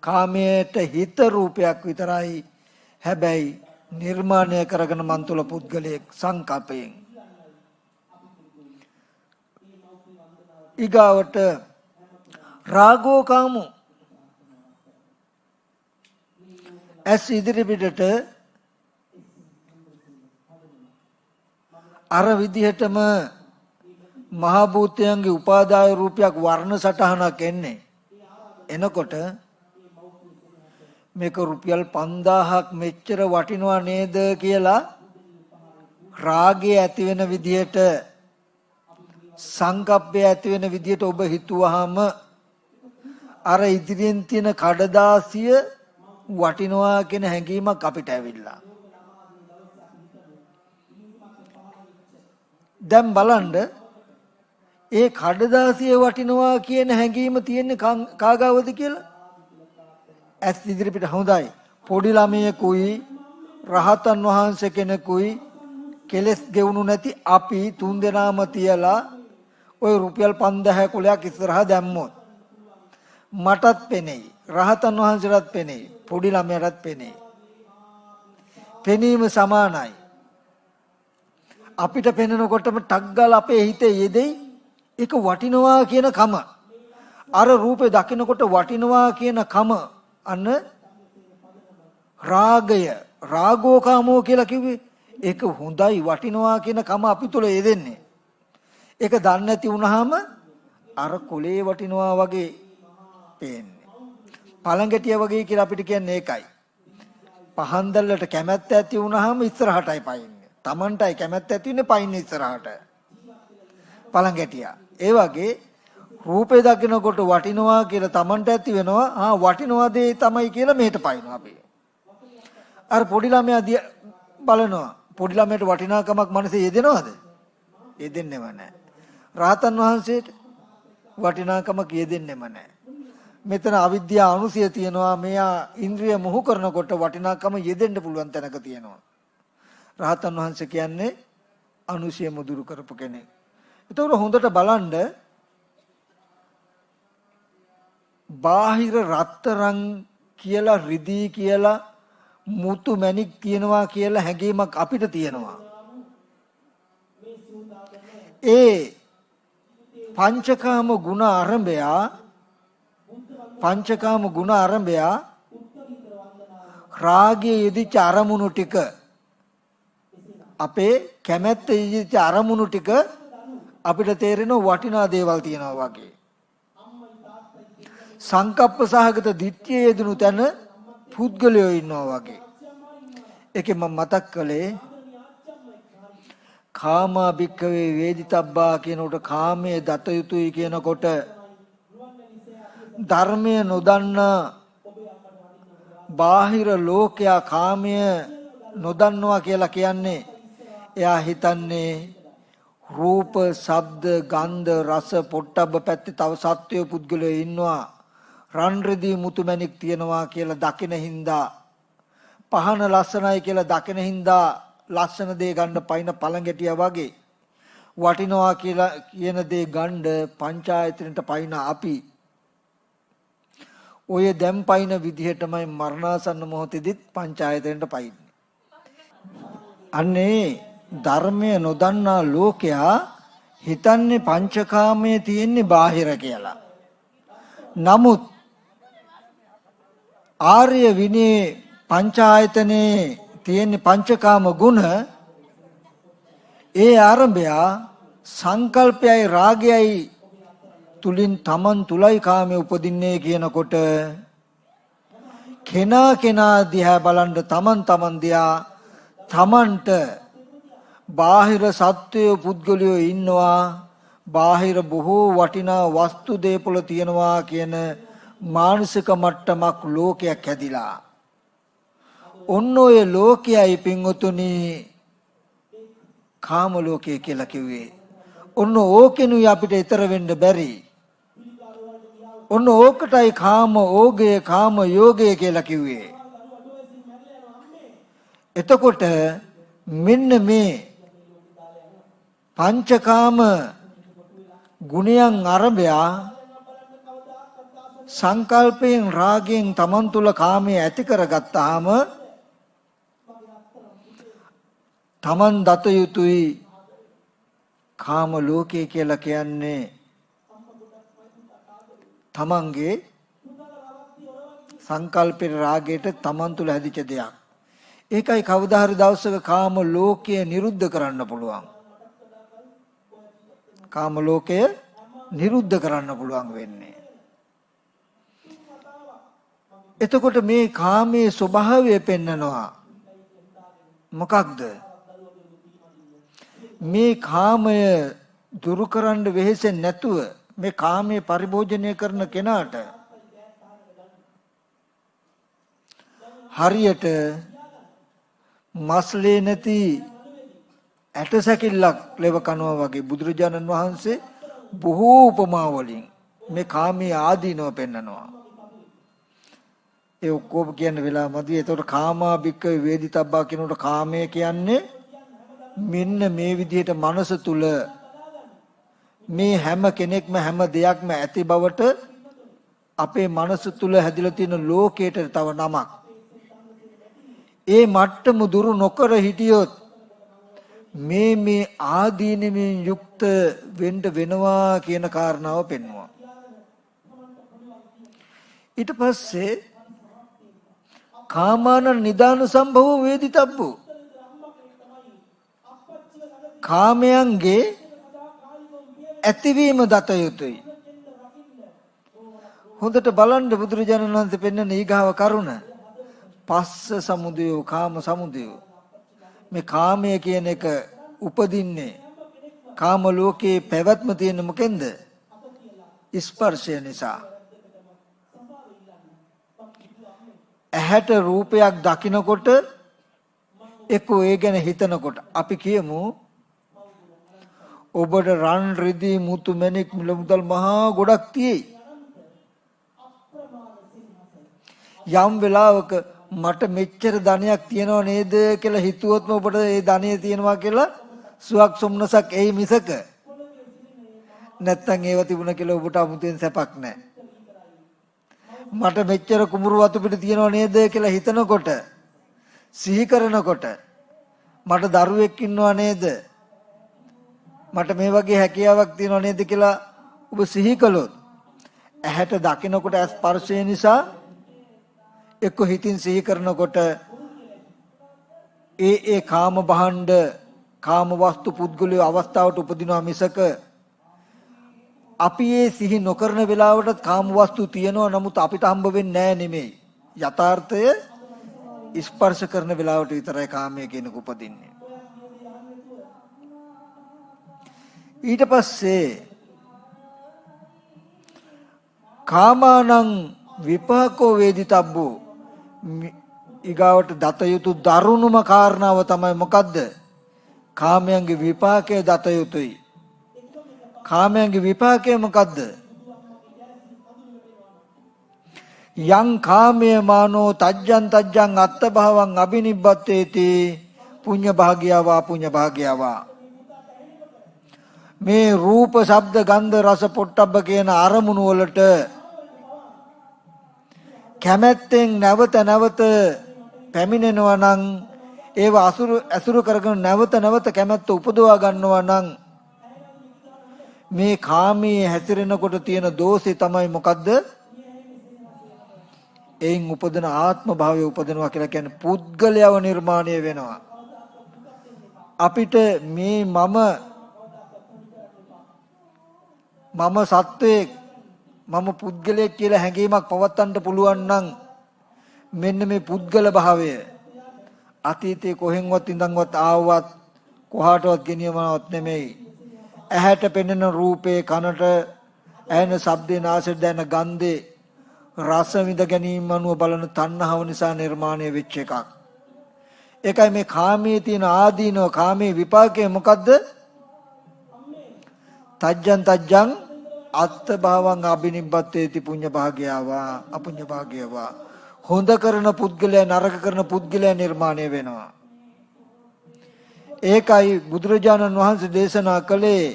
කාමයට හිත රූපයක් විතරයි හැබැයි නිර්මාණය කරගෙන මන් තුල පුද්ගලයෙක් සංකප්පයෙන් ඊගාවට රාගෝ කාමෝ ඇස් ඉදිරි පිටට අර විදිහටම මහ භූතයන්ගේ උපාදාය රූපයක් වර්ණ සටහනක් එන්නේ එනකොට මේක රුපියල් 5000ක් මෙච්චර වටිනවා නේද කියලා රාගය ඇති වෙන විදිහට සංකප්පය ඇති වෙන විදිහට ඔබ හිතුවාම අර ඉදිරියෙන් තියෙන කඩදාසිය වටිනවා කියන හැඟීමක් අපිට ඇවිල්ලා දැන් බලන්න ඒ කඩදාසිය වටිනවා කියන හැඟීම තියෙන්නේ කාගාවද කියලා ඇස් ඉදිරිපිට හොඳයි පොඩි ළමයෙකුයි රහතන් වහන්සේ කෙනෙකුයි කෙලස් ගෙවුණු නැති අපි තුන් දෙනාම තියලා ওই රුපියල් 5000 කුලයක් ඉස්සරහා දැම්මොත් මටත් පෙනෙයි රහතන් වහන්සේටත් පෙනෙයි පොඩි ළමයාටත් පෙනෙයි පෙනීම සමානයි අපිට පෙනෙනකොටම ටක් ගාලා අපේ හිතේ යෙදෙයි ඒක වටිනවා කියන කම අර රූපේ දකිනකොට වටිනවා කියන කම අන්න රාගය රාගෝ කාමෝ කියලා කිව්වේ ඒක හොඳයි වටිනවා කියන කම අපි තුල යෙදෙන්නේ ඒක දන්නේ නැති වුනහම අර කොලේ වටිනවා වගේ පේන්නේ පළඟැටිය වගේ කියලා අපිට කියන්නේ ඒකයි පහන් දැල්ලට කැමැත්ත ඇති වුනහම ඉස්සරහටයි පයින්නේ Tamanටයි කැමැත්ත ඇති වෙන්නේ පයින්නේ ඉස්සරහට පළඟැටියා. ඒ වගේ රූපේ දකිනකොට වටිනවා කියලා Tamanට ඇති වෙනවා. වටිනවා දේ තමයි කියලා මෙහෙට පයින්නවා අපි. අර පොඩි ළමයා බලනවා. පොඩි ළමයට වටිනාකමක් මනසේ යෙදෙනවද? යෙදෙන්නේම නැහැ. රාතන් වහන්සේට වටිනාකමක් යෙදෙන්නේම නැහැ. මෙතන අවිද්‍යා අනුසය තියෙනවා. මෙයා ඉන්ද්‍රිය මොහු කරනකොට වටිනාකම යෙදෙන්න පුළුවන් තැනක තියෙනවා. රහතන් වහන්සේ කියන්නේ අනුසය මුදුරු කරපු කෙනෙක්. ඒතකොට හොඳට බලන්න බාහිර රත්තරන් කියලා රිදී කියලා මුතු මැණික් තියනවා කියලා හැඟීමක් අපිට තියෙනවා. ඒ පංචකාම ගුණ ආරම්භය රාගයේ යෙදිච්ච අරමුණු ටික අපේ කැමැත්ත යෙදිච්ච අරමුණු ටික අපිට තේරෙන වටිනා දේවල් තියෙනවා වගේ. සංකප්ප සහගත දිට්ඨිය යෙදුණු තැන පුද්ගලයෝ ඉන්නවා වගේ. ඒකෙන් මම මතක් කළේ කාමා භික්ඛවේ වේදිතබ්බා කියනකොට කාමයේ දත යුතුයි කියනකොට ධර්මය නොදන්නා බාහිර ලෝකයා කාමය නොදන්නවා කියලා කියන්නේ එයා හිතන්නේ රූප, ශබ්ද, ගන්ධ, රස, පොට්ටබ්බ පැත්තේ තව සත්වය පුද්ගලයෝ ඉන්නවා. රන් රෙදි මුතුමැණික් තියනවා කියලා දකින හින්දා, පහන ලස්සනයි කියලා දකින හින්දා ලස්සන දේ ගන්න පයින් පළඟැටියා වගේ වටිනවා කියලා කියන දේ ගන්න පංචායතනෙට පයින් අපි ඔය දැන් පයින් විදිහටමයි මරණාසන්න මොහොතේදීත් පංචායතනෙට පයින්නේ. අන්නේ ධර්මය නොදන්නා ලෝකයා හිතන්නේ පංචකාමයේ තියෙන්නේ බාහිර කියලා. නමුත් ආර්ය විනී පංචායතනේ තියෙන පංචකාම ගුණ ඒ ආරම්භය සංකල්පයයි රාගයයි තුලින් තමන් තුලයි කාමයේ උපදින්නේ කියනකොට කෙනා දිහා බලන්න තමන් දිහා තමන්ට බාහිර සත්වය පුද්ගලයෝ ඉන්නවා, බාහිර බොහෝ වටිනා වස්තු දේපොළ තියෙනවා කියන මානසික මට්ටමක් ලෝකයක් හැදිලා. ඔන්න ඔය ලෝකයයි පින්වතුනි කාම ලෝකය කියලා කිව්වේ. ඔන්න ඕකෙනුයි අපිට ඈතර වෙන්න බැරි. ඔන්න ඕකටයි කාම ඕගය කාම යෝගය කියලා කිව්වේ. එතකොට මෙන්න මේ පංචකාම ගුණයන් ආරම්භය සංකල්පයෙන් රාගයෙන් තමන් තුළ කාමයේ ඇති කරගත්තාම තමන් දත යුතුයි කාම ලෝකය කියලා කියන්නේ තමන්ගේ සංකල්පේ රාගයට තමන් තුළ හැදිච්ච දෙයක්. ඒකයි කවදා හරි දවසක කාම ලෝකය නිරුද්ධ කරන්න පුළුවන්. කාම ලෝකය නිරුද්ධ කරන්න පුළුවන් වෙන්නේ. එතකොට මේ කාමයේ ස්වභාවය පෙන්නනවා. මොකක්ද? මේ කාමය දුරු කරන්න වෙහෙසෙන්නේ නැතුව මේ කාමයේ පරිභෝජනය කරන කෙනාට හරියට මස්ලේ නැති ඇටසැකිල්ලක් ලෙව කනවා වගේ බුදුරජාණන් වහන්සේ බොහෝ උපමා වලින් මේ කාමයේ ආදීනව පෙන්නනවා. ඒ ඔක්කොම කියන වෙලාව මදි. ඒතකොට කාමා භික්ඛවේ වේදිතබ්බා කියනකොට කාමය කියන්නේ මෙන්න මේ විදිහට මනස තුල මේ හැම කෙනෙක්ම හැම දෙයක්ම ඇති බවට අපේ මනස තුල හැදිලා තියෙන ලෝකයට තව නමක්. ඒ මට්ටම දුරු නොකර හිටියොත් මේ ආදීනමින් යුක්ත වෙන්න වෙනවා කියන කාරණාව පෙන්වනවා. ඊට පස්සේ කාමාන නිදාන සම්භව වේදිතබ්බු කාමයන්ගේ ඇතිවීම දත යුතුයි. හොඳට බලන්න බුදුරජාණන් වහන්සේ පෙන්වන ඊගාව කරුණ පස්ස සමුදය කාම සමුදය. මේ කාමය කියන එක උපදින්නේ කාම ලෝකේ පැවැත්ම තියෙන මොකෙන්ද? ස්පර්ශය නිසා. ඇහැට රූපයක් දකිනකොට එක්කෝ ඒ ගැන හිතනකොට අපි කියමු ඔබට රන් රිදී මුතු මැණික් මිල මුදල් මහා ගොඩක් තියෙයි. යම් වෙලාවක මට මෙච්චර ධනයක් තියනව නේද කියලා හිතුවොත්ම ඔබට ඒ ධනය තියනවා කියලා සුවක් සොම්නසක් එයි මිසක නැත්තම් ඒව තිබුණ කියලා ඔබට අමුතෙන් සැපක් නැහැ. මට මෙච්චර කුඹුරු වතු පිට තියනව නේද කියලා හිතනකොට සිහි කරනකොට මට දරුවෙක් ඉන්නව නේද මට මේ වගේ හැකියාවක් තියනව නේද කියලා ඔබ සිහි කළොත් ඇහැට දකිනකොට ස්පර්ශය නිසා එක්ක හිතින් සිහි කරනකොට ඒ කාම භාණ්ඩ කාම වස්තු පුද්ගලයෝ අවස්ථාවට උපදිනවා මිසක අපි ඒ සිහි නොකරන වෙලාවටත් කාම වස්තු තියෙනවා නමුත් අපිට හම්බ වෙන්නේ නැහැ නෙමෙයි. යථාර්ථය ස්පර්ශ කරන වෙලාවට විතරයි කාමයේ කෙනෙකු උපදින්නේ. ඊට පස්සේ කාමානං විපාකෝ වේදිතබ්බෝ ඊගාවට දත යුතු දරුණුම කාරණාව තමයි මොකද්ද? කාමයන්ගේ විපාකය දත යුතුයි. කාමයන්ගේ විපාකය මොකද්ද? යං කාමයේ මානෝ තජ්ජං තජ්ජං අත්ත භවං අබිනිබ්බත්තේති පුඤ්ඤ භාග්‍යවා පුඤ්ඤ භාග්‍යවා. මේ රූප ශබ්ද ගන්ධ රස පොට්ටබ්බ කියන අරමුණු වලට කැමැත්තෙන් නැවත නැවත පැමිණෙනවා නම් ඒව අසුරු කරගෙන නැවත නැවත කැමැත්ත උපදවා ගන්නවා නම් මේ කාමයේ හැසිරෙනකොට තියෙන දෝෂේ තමයි මොකද්ද? එයින් උපදින ආත්ම භාවය උපදිනවා කියලා කියන්නේ පුද්ගලයව නිර්මාණය වෙනවා. අපිට මේ මම සත්වයේ මම පුද්ගලයෙක් කියලා හැඟීමක් පවත්වන්න පුළුවන් නම් මෙන්න මේ පුද්ගල භාවය අතීතේ කොහෙන්වත් ඉඳන්වත් ආවවත් කොහාටවත් ගෙනියමවත් නෙමෙයි. ඇහැට පෙනෙන රූපේ කනට ඇහෙන ශබ්දේ නාසයට දැනෙන ගන්ධේ රස විඳ ගැනීම අනුව බලන තණ්හාව නිසා නිර්මාණය වෙච්ච එකක්. ඒකයි මේ කාමයේ තියෙන ආදීනව කාමයේ විපාකය මොකද්ද? තජ්ජං තජ්ජං අත්ත භවං අබිනිබ්බත්තේති පුඤ්ඤ භාග්‍යවා අපුඤ්ඤ භාග්‍යවා. හොඳ කරන පුද්ගලයා නරක කරන පුද්ගලයා නිර්මාණය වෙනවා. ඒකයි බුදුරජාණන් වහන්සේ දේශනා කළේ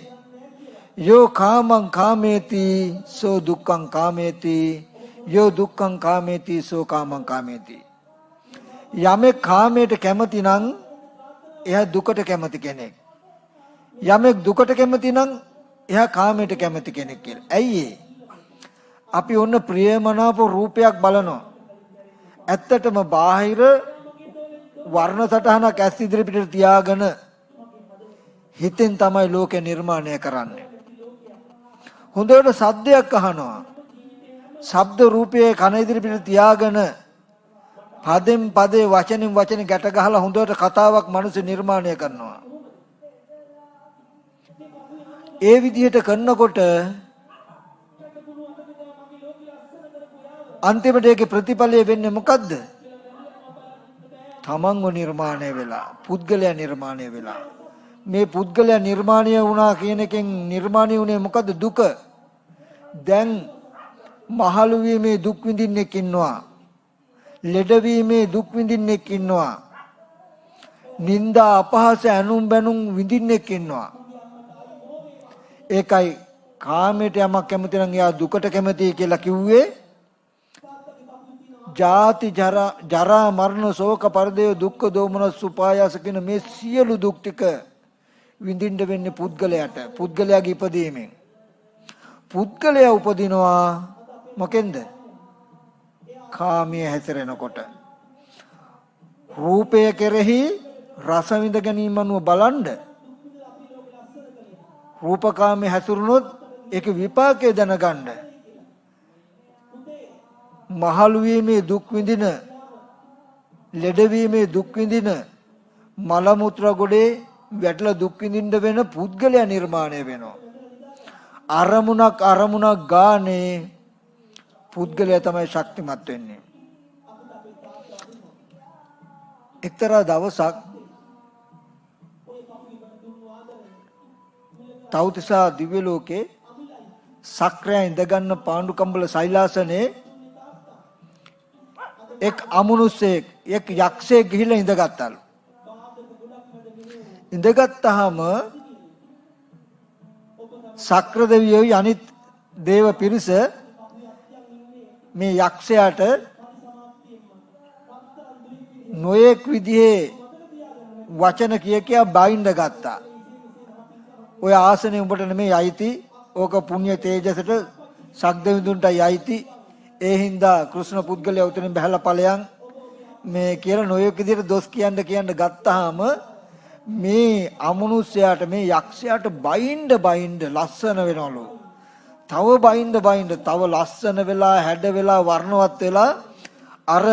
යෝ කාමං කාමේති සෝ දුක්ඛං කාමේති යෝ දුක්ඛං කාමේති සෝ කාමං කාමේති. යමෙක් කාමයට කැමති නම් එයා දුකට කැමති කෙනෙක්. යමෙක් දුකට කැමති නම් එයා කාමයට කැමති කෙනෙක් කියලා. ඇයි ඒ? අපි ඔන්න ප්‍රියමනාප රූපයක් බලනවා. ඇත්තටම බාහිර වර්ණ සටහනක් ඇස් ඉදිරි පිටට තියාගෙන හිතෙන් තමයි ලෝකේ නිර්මාණය කරන්නේ. හොඳට සද්දයක් අහනවා. ශබ්ද රූපයේ කන ඉදිරි පිටට තියාගෙන පදෙන් පදේ වචනෙන් වචන ගැට ගහලා හොඳට කතාවක් මනස නිර්මාණය කරනවා. ඒ විදිහට කරනකොට අන්තිමට ඒකේ ප්‍රතිඵලය වෙන්නේ මොකද්ද? තමන්ව නිර්මාණය වෙලා, පුද්ගලයා නිර්මාණය වෙලා. මේ පුද්ගලයා නිර්මාණය වුණා කියන එකෙන් නිර්මාණය වුණේ මොකද්ද? දුක. දැන් මහලු වීමේ දුක් විඳින්නෙක් ඉන්නවා. ලෙඩ වීමේ දුක් විඳින්නෙක් ඉන්නවා. නිന്ദා අපහාස ඇනුම් බැනුම් විඳින්නෙක් ඉන්නවා. ඒකයි කාමයට යමක් කැමති නම් එයා දුකට කැමතියි කියලා කිව්වේ. ජාති ජරා මරණ ශෝක පරිදේව දුක්ඛ දෝමනස් උපායාස කියන මේ සියලු දුක් ටික විඳින්න වෙන්නේ පුද්ගලයාට. පුද්ගලයාගේ ඉපදීමෙන්. පුද්ගලයා උපදිනවා මොකෙන්ද? කාමයේ හැසිරෙනකොට. රූපය කෙරෙහි රස විඳ ගැනීම අනුව බලන්න. රූපකාමයේ හැසිරුණොත් ඒකේ විපාකය දැනගන්න. මහලු වීමේ දුක් විඳින, ලෙඩ වීමේ දුක් විඳින, මල මුත්‍රා ගොඩේ වැටලා දුක් විඳින්න වෙන පුද්ගලයා නිර්මාණය වෙනවා. අරමුණක් ගානේ පුද්ගලයා තමයි ශක්තිමත් වෙන්නේ. එක්තරා දවසක් තව්තිසා දිව්‍ය ලෝකේ සක්‍රයා ඉඳගන්න පාණ්ඩුකම්බල සෛලාසනේ එක් අමනුෂ්‍යෙක් එක් යක්ෂයෙක් ගිහිල්ලා ඉඳගත්තලු. ඉඳගත්තාම සක්‍ර දෙවියෝයි අනිත් දේව පිරිස මේ යක්ෂයාට නොයෙක් විදිහේ වචන කිය බයින්ද ගත්තා. ඔය ආසනේ උඹට නෙමෙයි අයිති. ඕක පුණ්‍ය තේජසට සක්දෙවිඳුන්ටයි අයිති. ඒ හින්දා කෘෂ්ණ පුද්ගලයා උතනින් බහැලා ඵලයන් මේ කියලා නොයෙක් විදිහට දොස් කියන්න ගත්තාම මේ අමනුෂ්‍යයාට මේ යක්ෂයාට බයින්ද ලස්සන වෙනවලු. තව බයින්ද තව ලස්සන වෙලා හැඩ වෙලා වර්ණවත් වෙලා අර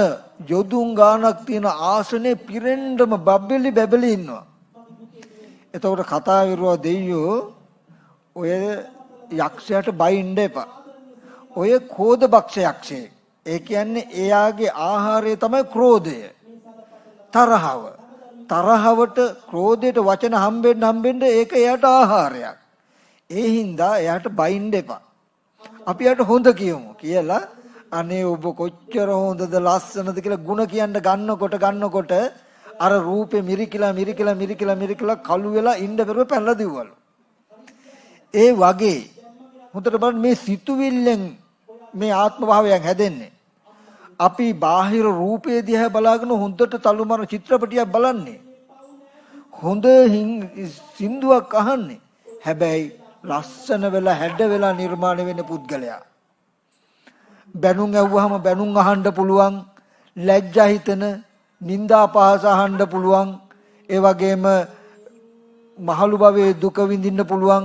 යොදුන් ගානක් තියෙන ආසනේ පිරෙන්නම බබ්බෙලි ඉන්නවා. එතකොට කතා විරුවා දෙයියෝ ඔය යක්ෂයාට බයින්ද එපා. ඔය ක්‍රෝධබක්ෂ යක්ෂයෙක්. ඒ කියන්නේ එයාගේ ආහාරය තමයි ක්‍රෝධය. තරහව. තරහවට ක්‍රෝධයට වචන හම්බෙන්න ඒක එයාට ආහාරයක්. ඒ හින්දා එයාට බයින්ද එපා. අපි යට හොඳ කියමු කියලා අනේ ඔබ කොච්චර හොඳද ලස්සනද කියලා ಗುಣ කියන්න ගන්නකොට අර රූපේ මිරිකිලා කළු වෙලා ඉන්න බැරුව පැනලා දිව්වලු. ඒ වගේ හොඳට බලන්න මේ සිතුවිල්ලෙන් මේ ආත්ම භාවයන් හැදෙන්නේ. අපි බාහිර රූපේ දිහා බලාගෙන හොඳට තලුමර චිත්‍රපටියක් බලන්නේ. හොඳ සින්දුවක් අහන්නේ. හැබැයි ලස්සන වෙලා හැඩ වෙලා නිර්මාණය වෙන පුද්ගලයා. බැනුම් ඇහුවාම බැනුම් අහන්න පුළුවන්. ලැජ්ජා හිතන, නිന്ദා පහස අහන්න පුළුවන්. ඒ වගේම මහලු භවයේ දුක විඳින්න පුළුවන්.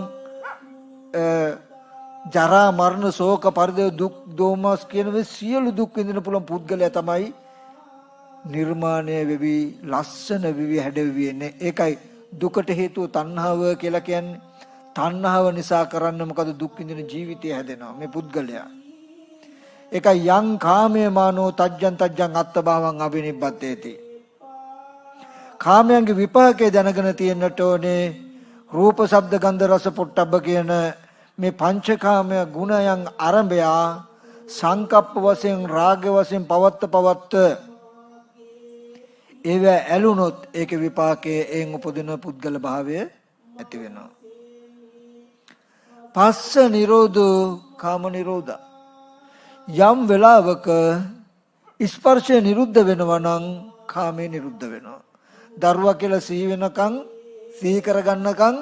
ජරා මරණ ශෝක පරිදේ දුක් දෝමස් කියන මේ සියලු දුක් විඳින්න පුළුවන් පුද්ගලයා තමයි නිර්මාණය වෙවි ලස්සන වෙවි හැඩ වෙවි එන්නේ. ඒකයි දුකට හේතුව තණ්හාව කියලා කියන්නේ. තණ්හාව නිසා කරන්නේ මොකද? දුක් විඳින ජීවිතය හැදෙනවා මේ පුද්ගලයා. ඒකයි යං කාමයේ මානෝ තජ්ජං අත්තභාවං අබිනිබ්බතේති. කාමයන්ගේ විපාකයේ දැනගෙන තියෙන්නට ඕනේ. රූප ශබ්ද ගන්ධ රස පොට්ටබ්බ කියන මේ පංචකාමය ගුණයන් ආරම්භය සංකප්ප වශයෙන් රාග වශයෙන් පවත්ත ඒව ඇලුනොත් ඒක විපාකයේ එන් උපදින පුද්ගල භාවය ඇති වෙනවා. පස්ස නිරෝධෝ කාම නිරෝධ. යම් වෙලාවක ස්පර්ශය නිරුද්ධ වෙනවා නම් කාමය නිරුද්ධ වෙනවා. දරුවා කියලා සිහි වෙනකන් සිහි කරගන්නකන්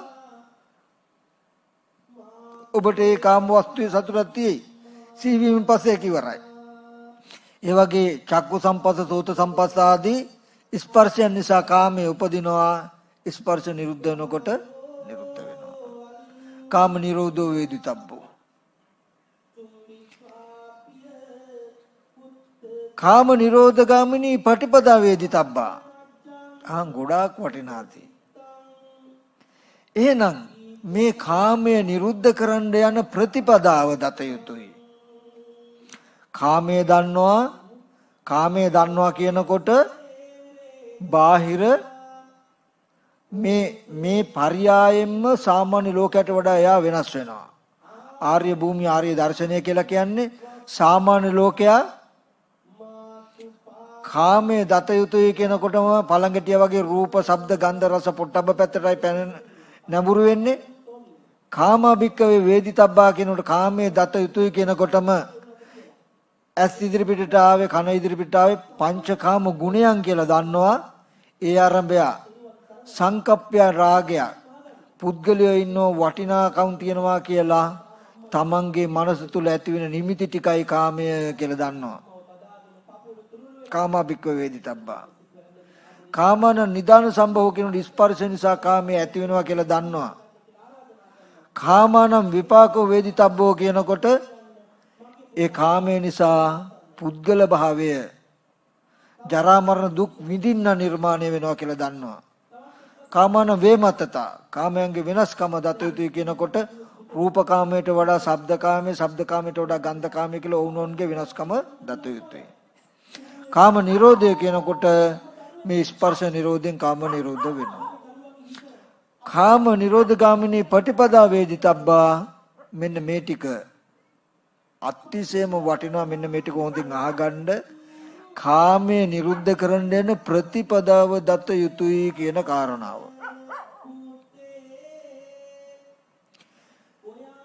ඔබට ඒ කාම වස්තුවේ සතුටක් තියෙයි. සිහි වීමෙන් පස්සේ ඒක ඉවරයි. ඒ වගේ චක්කු සම්පස්ස සෝත සම්පස්ස ආදී ස්පර්ශයන් නිසා කාමයේ උපදිනවා. ස්පර්ශ නිරුද්ධ වෙනකොට නිරුද්ධ වෙනවා. කාම නිරෝධෝ වේදිතබ්බෝ. කාම නිරෝධ ගාමිනී පටිපදා වේදිතබ්බා. ගොඩාක් වටිනාති. එහෙනම් මේ කාමය නිරුද්ධ කරන්න යන ප්‍රතිපදාව දත යුතුයි. කාමය දන්නවා කියනකොට බාහිර මේ පර්යායෙන්ම සාමාන්‍ය ලෝකයට වඩා එයා වෙනස් වෙනවා. ආර්ය භූමිය ආර්ය දර්ශනය කියලා කියන්නේ සාමාන්‍ය ලෝකයා කාමයේ දත යුතුයි කියනකොටම පළඟටිය වගේ රූප, ශබ්ද, ගන්ධ, රස, පොට්ටබ්බ පැත්තටයි පැන නැඹුරු වෙන්නේ. කාමභික්කවේ වේදිතබ්බා කියනකොට කාමයේ දත යුතුයි කියනකොටම ඇස් ඉදිරි පිටට ආවේ, කන ඉදිරි පිටට ආවේ පංචකාම ගුණයන් කියලා දන්නවා. ඒ ආරම්භය සංකප්පය රාගය පුද්ගලයෝ ඉන්නෝ වටිනාකම් තියනවා කියලා තමන්ගේ මනස තුල ඇති වෙන නිමිති ටිකයි කාමය කියලා දන්නවා. කාමභික්කවේ වේදිතබ්බා. කාමන නිදාන සම්භව කියන ස්පර්ශ නිසා කාමයේ ඇති වෙනවා කියලා දන්නවා. කාමනම් විපාකෝ වේදිතබ්බෝ කියනකොට ඒ කාමයේ නිසා පුද්ගල භාවය ජරා මරණ දුක් විඳින්න නිර්මාණය වෙනවා කියලා දන්නවා. කාමන වේමතතා කාමයන්ගේ වෙනස්කම දත යුතුයි කියනකොට රූපකාමයට වඩා ශබ්දකාමයේ ශබ්දකාමයට වඩා ගන්ධකාමයේ කියලා ඔවුනොන්ගේ වෙනස්කම දත යුතුයි. කාම නිරෝධය කියනකොට මේ ස්පර්ශ නිරෝධයෙන් කාම නිරෝධ වෙනවා. කාම නිරෝධ ගාමිනී පටිපදා වේදිතබ්බා මෙන්න මේ ටික අතිශයම වටිනවා. මෙන්න මේ ටික හොඳින් අහගන්න. කාමයේ නිරුද්ධ කරන්න යන ප්‍රතිපදාව දත යුතුයි කියන කාරණාව.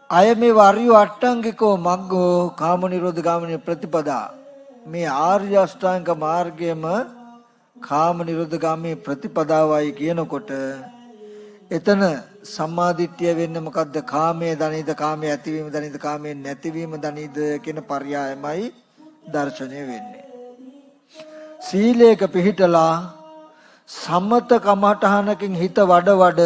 අය මේ වරිය අට්ටංගිකෝ මග්ගෝ කාම නිරෝධ ගාමිනී ප්‍රතිපදා මේ ආර්ය අෂ්ටාංග මාර්ගයේම කාම නිරෝධ ගාමී ප්‍රතිපදාවයි කියනකොට එතන සම්මාදිට්ඨිය වෙන්නේ මොකද්ද? කාමයේ දනීද කාමයේ ඇතිවීම දනීද කාමයේ නැතිවීම දනීද කියන පర్యాయමයි දර්ශනය වෙන්නේ. සීලයක පිහිටලා සමත කමඨහනකින් හිත වඩ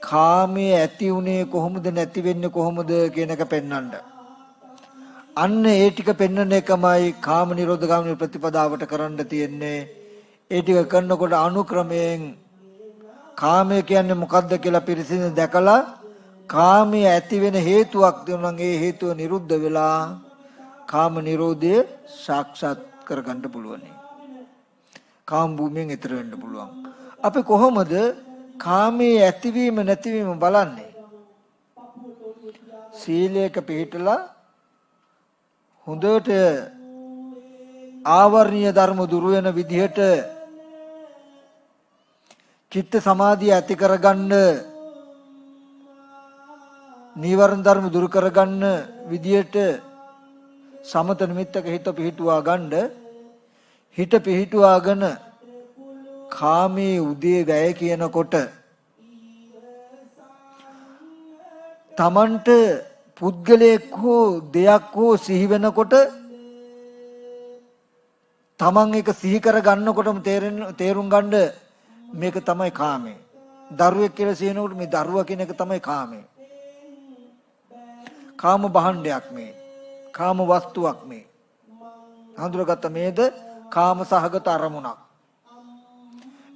කාමයේ ඇති උනේ කොහොමද නැති වෙන්නේ කොහොමද කියන එක පෙන්වන්න. අන්න ඒ ටික පෙන්වන එකමයි කාම නිරෝධ ගාමිනී ප්‍රතිපදාවට කරන්න තියෙන්නේ. ඒ ටික කරනකොට අනුක්‍රමයෙන් කාමය කියන්නේ මොකද්ද කියලා පිරිසිදු දැකලා කාමයේ ඇති වෙන හේතුවක් දෙනවා නම් ඒ හේතුව නිරුද්ධ වෙලා කාම නිරෝධය සාක්ෂාත් කරගන්න පුළුවන්. කාම භූමියෙන් ඈතර වෙන්න පුළුවන්. අපි කොහොමද කාමයේ ඇතිවීම නැතිවීම බලන්නේ? සීලයක පිළිපදලා හොඳට ආවර්ණීය ධර්ම දුරු වෙන විදිහට චිත්ත සමාධිය ඇති කරගන්න නීවරණ ධර්ම දුරු කරගන්න විදියට සමත නිමිත්තක හිත පිහිටුවා ගන්න හිත පිහිටුවාගෙන කාමයේ උදේ වැය කියනකොට තමන්ට පුද්ගලයෙක් හෝ දෙයක් හෝ සිහි වෙනකොට තමන් එක සිහි කර ගන්නකොටම තේරුම් ගන්න මේක තමයි කාමය. දරුවෙක් කියලා කියනකොට මේ දරුවා කියන එක තමයි කාමය. කාම භාණ්ඩයක් මේ. කාම වස්තුවක් මේ. හඳුනගත්ත මේද කාම සහගත අරමුණක්.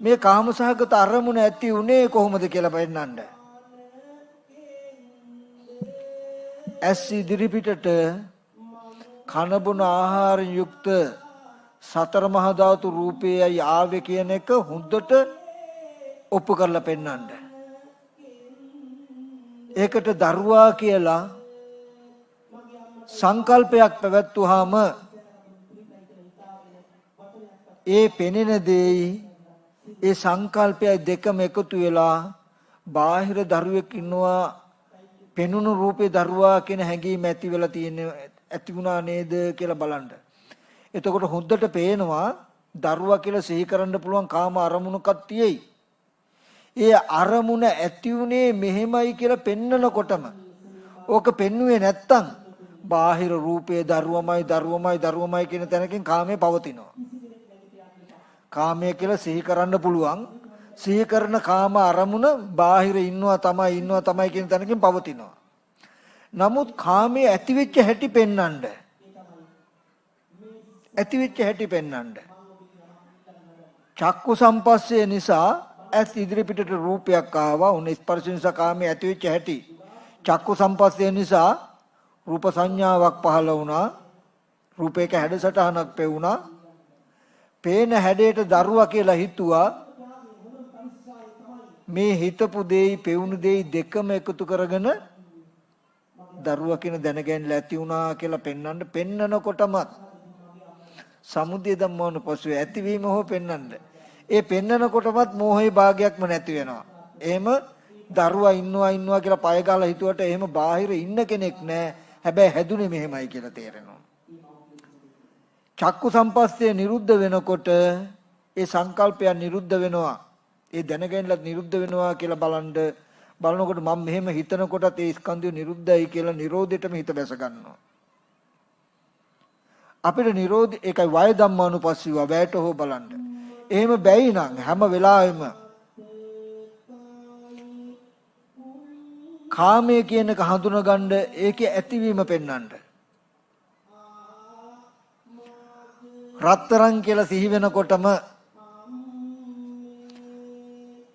මේ කාම සහගත අරමුණ ඇති උනේ කොහොමද කියලා පෙන්නන්න. ඇස් ඉදිරිපිටට කන බොන ආහාරයෙන් යුක්ත සතර මහා ධාතු රූපයයි ආවේ කියන එක හොඳට ඔප්පු කරලා පෙන්නන්න. ඒකට දරුවා කියලා සංකල්පයක් පැවැත්වුවාම ඒ පෙනෙන දෙයි ඒ සංකල්පයයි දෙකම එකතු වෙලා බාහිර දරුවෙක් ඉන්නවා පෙනුණු රූපේ දරුවා කියන හැඟීම ඇති වෙලා තියෙන ඇති වුණා නේද කියලා බලන්න. එතකොට හොඳට පේනවා දරුවා කියලා සිහි කරන්න පුළුවන් කාම අරමුණක් තියෙයි. ඒ අරමුණ ඇති උනේ මෙහෙමයි කියලා පෙන්නකොටම ඕක පෙන්නුවේ නැත්තම් බාහිර රූපේ දරුවමයි කියන තැනකින් කාමයේ පවතිනවා. කාමය කියලා සිහි කරන්න පුළුවන්. සිහි කරන කාම අරමුණ බාහිර ඉන්නවා තමයි කියන තැනකින් පවතිනවා. නමුත් කාමයේ ඇතිවෙච්ච හැටි පෙන්වන්න. චක්කු සම්පස්සේ නිසා ඇස් ඉදිරිපිටට රූපයක් ආවා. උන ස්පර්ශ නිසා කාමයේ ඇතිවෙච්ච හැටි. චක්කු සම්පස්සේ නිසා රූප සංඥාවක් පහළ වුණා. රූපයක හැඩසටහනක් පෙවුණා. පේන හැඩයට දරුවා කියලා හිතුවා. මේ හිතපු දෙයි පෙවුණු දෙයි දෙකම එකතු කරගෙන දරුවා කියන දැනගැනලා ඇති වුණා කියලා පෙන්නකොටම සමුදය ධම්මානුපස්සය ඇතිවීම හෝ පෙන්නන්න. ඒ පෙන්නකොටමත් මෝහේ භාගයක්ම නැති වෙනවා. එහෙම දරුවා ඉන්නවා කියලා පය ගාලා හිතුවට එහෙම බාහිර ඉන්න කෙනෙක් නැහැ. හැබැයි හැදුනේ මෙහෙමයි කියලා තේරෙනවා. චක්කු සම්පස්සේ නිරුද්ධ වෙනකොට ඒ සංකල්පයන් නිරුද්ධ වෙනවා. ඒ දැනගැනලත් නිරුද්ධ වෙනවා කියලා බලනකොට මම මෙහෙම හිතනකොටත් ඒ ස්කන්ධය නිරුද්ධයි කියලා නිරෝධයටම හිත බැස ගන්නවා. අපිට නිරෝධ ඒකයි වය ධම්මානුපස්සීව වැයට හෝ බලන්න. එහෙම බැයි නම් හැම වෙලාවෙම කාමයේ කියන එක හඳුනගන්න ඒකේ ඇතිවීම පෙන්වන්න. රත්තරන් කියලා සිහි වෙනකොටම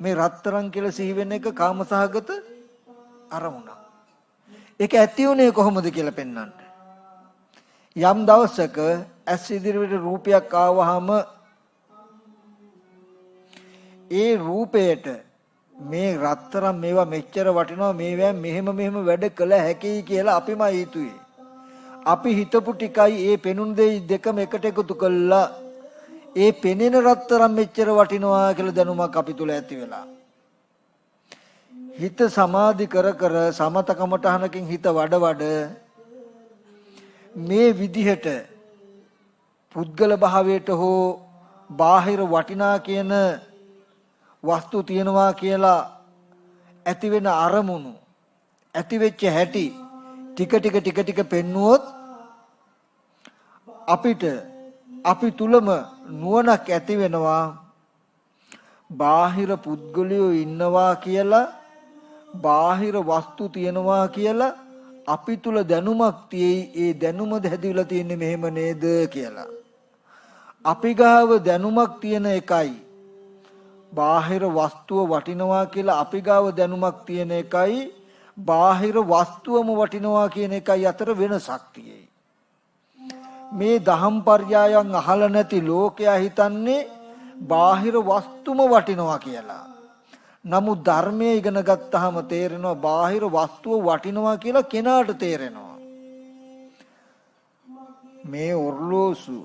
මේ රත්තරන් කියලා සිහි වෙන එක කාමසහගත අරමුණ. ඒක ඇති උනේ කොහොමද කියලා පෙන්වන්න. යම් දවසක ඇස් ඉදිරියට රූපයක් ආවහම ඒ රූපයට මේ රත්තරන් මේවා මෙච්චර වටිනවා මේවා මෙහෙම වැඩ කළ හැකියි කියලා අපිම හිතුවේ. අපි හිතපු ටිකයි ඒ පෙනුන දෙකම එකට එකතු කළා. ඒ පෙනෙන රත්තරන් මෙච්චර වටිනවා කියලා දැනුමක් අපි තුල ඇති වෙලා. හිත සමාධි කර කර සමතකමටහනකින් හිත වඩ මේ විදිහට පුද්ගල භාවයට හෝ බාහිර වටිනා කියන වස්තු තියනවා කියලා ඇති වෙන අරමුණු ඇති වෙච්ච හැටි ටික පෙන්නුවොත් අපිට අපි තුලම නුවණක් ඇති වෙනවා. බාහිර පුද්ගලයෝ ඉන්නවා කියලා බාහිර වස්තු තියනවා කියලා අපි තුල දැනුමක් තියෙයි. ඒ දැනුමද හැදිලා තියෙන්නේ මෙහෙම නේද කියලා. අපි ගාව දැනුමක් තියෙන එකයි බාහිර වස්තුව වටිනවා කියලා අපි ගාව දැනුමක් තියෙන එකයි බාහිර වස්තුවම වටිනවා කියන එකයි අතර වෙනසක් තියෙයි. මේ දහම් පර්යායන් අහලා නැති ලෝකයා හිතන්නේ බාහිර වස්තුම වටිනවා කියලා. නමුත් ධර්මයේ ඉගෙන ගත්තාම තේරෙනවා බාහිර වස්තුව වටිනවා කියලා කෙනාට තේරෙනවා. මේ ඔර්ලෝසුව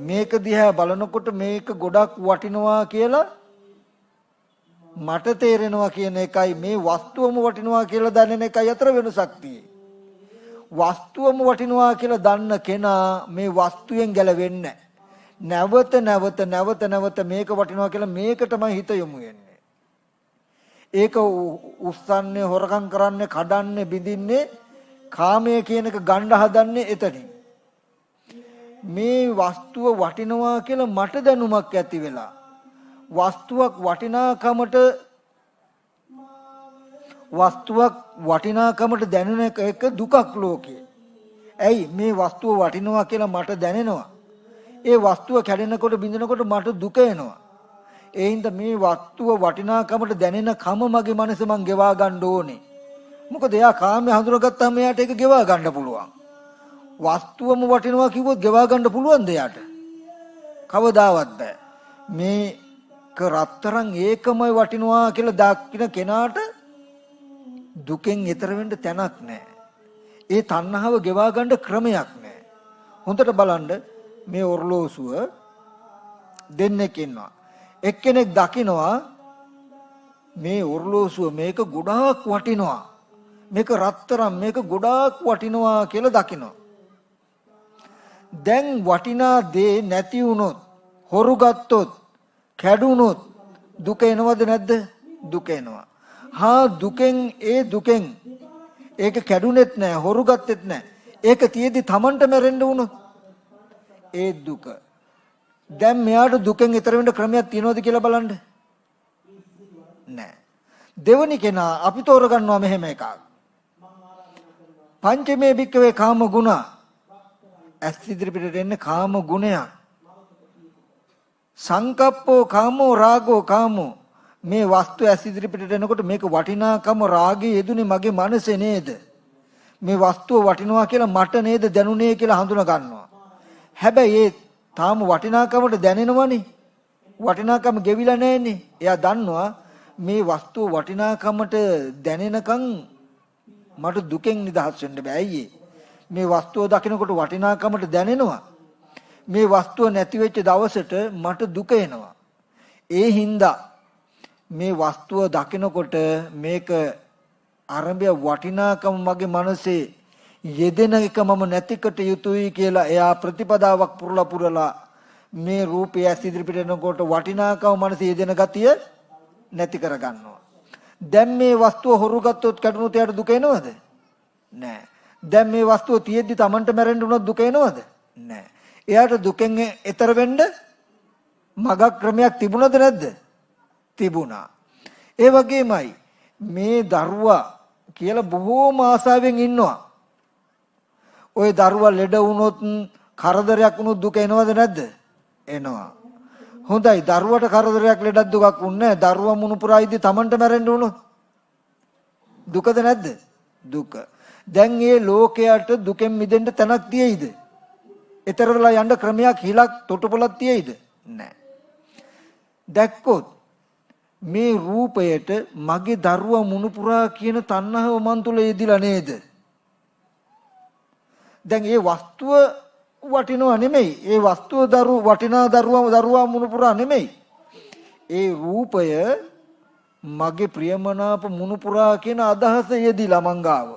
මේක දිහා බලනකොට මේක ගොඩක් වටිනවා කියලා මට තේරෙනවා කියන එකයි මේ වස්තුවම වටිනවා කියලා දැනෙන එකයි අතර වෙනසක් තියෙයි. වස්තුවම වටිනවා කියලා දන්න කෙනා මේ වස්තුවෙන් ගැලවෙන්නේ නැවත මේක වටිනවා කියලා මේකටමයි හිත යොමු වෙන්නේ. ඒක උස්සන්නේ හොරකම් කරන්නේ කඩන්නේ බිඳින්නේ කාමයේ කියන එක ගන්න හදන්නේ එතනින්. මේ වස්තුව වටිනවා කියලා මට දැනුමක් ඇති වෙලා වස්තුවක් වටිනාකමට දැනෙන එක දුකක් ලෝකේ. ඇයි මේ වස්තුව වටිනවා කියලා මට දැනෙනවා. ඒ වස්තුව කැඩෙනකොට බිඳෙනකොට මට දුක එනවා. ඒ හින්දා මේ වස්තුව වටිනාකමට දැනෙන කම මගේ මනස මං ගෙවා ගන්න ඕනේ. මොකද එයා කාමයේ හඳුනගත්තාම එයාට ඒක ගෙවා ගන්න පුළුවන්. වස්තුවම වටිනවා කිව්වොත් ගෙවා ගන්න පුළුවන්ද එයාට? කවදාවත් බෑ. මේක රත්තරන් ඒකමයි වටිනවා කියලා දකින්න කෙනාට දුකෙන් ඈතර වෙන්න තැනක් නැහැ. ඒ තණ්හාව ගෙවා ගන්න ක්‍රමයක් නැහැ. හොඳට බලන්න මේ ඔර්ලෝසුව දෙන්නෙක් ඉන්නවා. එක්කෙනෙක් දකිනවා මේ ඔර්ලෝසුව මේක ගොඩාක් වටිනවා. මේක රත්තරන් මේක ගොඩාක් වටිනවා කියලා දකිනවා. දැන් වටිනා දේ නැති වුණොත් හොරු ගත්තොත් කැඩුනොත් දුක එනවද නැද්ද? දුක එනවා. දුකෙන් ඒක කැඩුනෙත් නැහැ හොරු ගත්තෙත් නැහැ. ඒක තියේදී Tamanට මැරෙන්න වුණොත් ඒ දුක. දැන් මෙයාට දුකෙන් ඈතර වෙන්න ක්‍රමයක් තියනවද කියලා බලන්න. නැහැ. දෙවනි කෙනා අපි තෝරගන්නවා මෙහෙම එකක්. පංචමේ භික්කවේ කාම ගුණ. ඇස් ඉදිරිපිටට එන්නේ කාම ගුණයක්. සංකප්පෝ කාමෝ රාගෝ කාමෝ. මේ වස්තු ඇස් ඉදිරිපිටට එනකොට මේක වටිනාකම රාගයේ යෙදුනේ මගේ මනසේ නේද? මේ වස්තුව වටිනවා කියලා මට නේද දැනුනේ කියලා හඳුනා ගන්නවා. හැබැයි ඒ තාම වටිනාකමට දැනෙනවනේ. වටිනාකම ගෙවිලා නැහැනේ. එයා දන්නවා මේ වස්තුව වටිනාකමට දැනෙනකන් මට දුකෙන් නිදහස් වෙන්න බෑ. අයියේ මේ වස්තුව දකිනකොට වටිනාකමට දැනෙනවා. මේ වස්තුව නැති වෙච්ච දවසට මට දුක එනවා. ඒ හින්දා මේ වස්තුව දකිනකොට මේක ආරම්භය වටිනාකම මගේ මනසේ යෙදෙන එක මම නැතිකට යුතුයි කියලා එයා ප්‍රතිපදාවක් පුරලා මේ රූපය ඇස් ඉදිරිපිට එනකොට වටිනාකම මනසේ යෙදෙන ගතිය නැති කර ගන්නවා. දැන් මේ වස්තුව හොරු ගත්තොත් කැඩුනොත් එයාට දුක එනවද? නෑ. දැන් මේ වස්තුව තියෙද්දි Tamanට මැරෙන්න උනොත් දුක එනවද? නෑ. එයාට දුකෙන් ඈතර වෙන්න මගක් ක්‍රමයක් තිබුණද නැද්ද? තිබුණා. ඒ වගේමයි මේ දරුවා කියලා බොහෝම ආසාවෙන් ඉන්නවා. ওই දරුවා ලෙඩ වුණොත් කරදරයක් වුණොත් දුක එනවද නැද්ද? එනවා. හොඳයි දරුවට කරදරයක් ලෙඩක් දුකක් වුණේ දරුවා මුණුපුරා ඉදි Tamanට මැරෙන්න උනොත් දුකද නැද්ද? දුක. දැන් මේ ලෝකයට දුකෙන් මිදෙන්න තැනක් තියෙයිද? ඊතර වෙලා යන්න ක්‍රමයක් හිලක් තොටුපළක් තියෙයිද? නැහැ. දැක්කොත් මේ රූපයට මගේ දරුවා මුණුපුරා කියන තණ්හාව මන් තුල යෙදිලා නේද? දැන් ඒ වස්තුව වටිනව නෙමෙයි. ඒ වස්තුව වටිනා දරුවා මුණුපුරා නෙමෙයි. ඒ රූපය මගේ ප්‍රියමනාප මුණුපුරා කියන අදහස යෙදිලා මංගාව.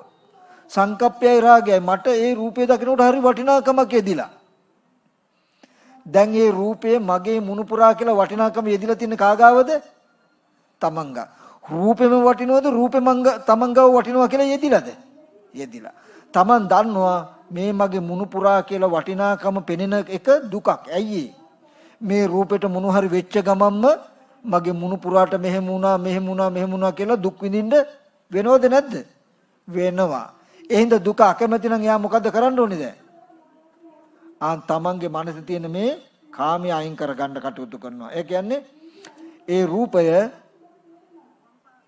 සංකප්පයයි රාගයයි මට ඒ රූපය දකිනකොට හරි වටිනාකමක් යෙදිලා. දැන් ඒ රූපය මගේ මුණුපුරා කියලා වටිනාකම යෙදිලා තියෙන කාගාවද? තමන්ගා. රූපෙම වටිනවද? රූපෙ තමන්ගාව වටිනවා කියලා යෙදිලාද? යෙදිලා. තමන් දන්නවා මේ මගේ මුණුපුරා කියලා වටිනාකම පෙනෙන එක දුකක්. ඇයි මේ රූපෙට මොන හරි වෙච්ච ගමන්ම මගේ මුණුපුරාට මෙහෙම වුණා කියලා දුක් විඳින්න වෙනවද නැද්ද? වෙනවා. එහෙනම් දුක අකමැති නම් එයා මොකද කරන්න ඕනේ දැන්? තමන්ගේ මනසේ තියෙන මේ කාමයේ අයින් කරගන්න කටයුතු කරනවා. ඒ කියන්නේ ඒ රූපය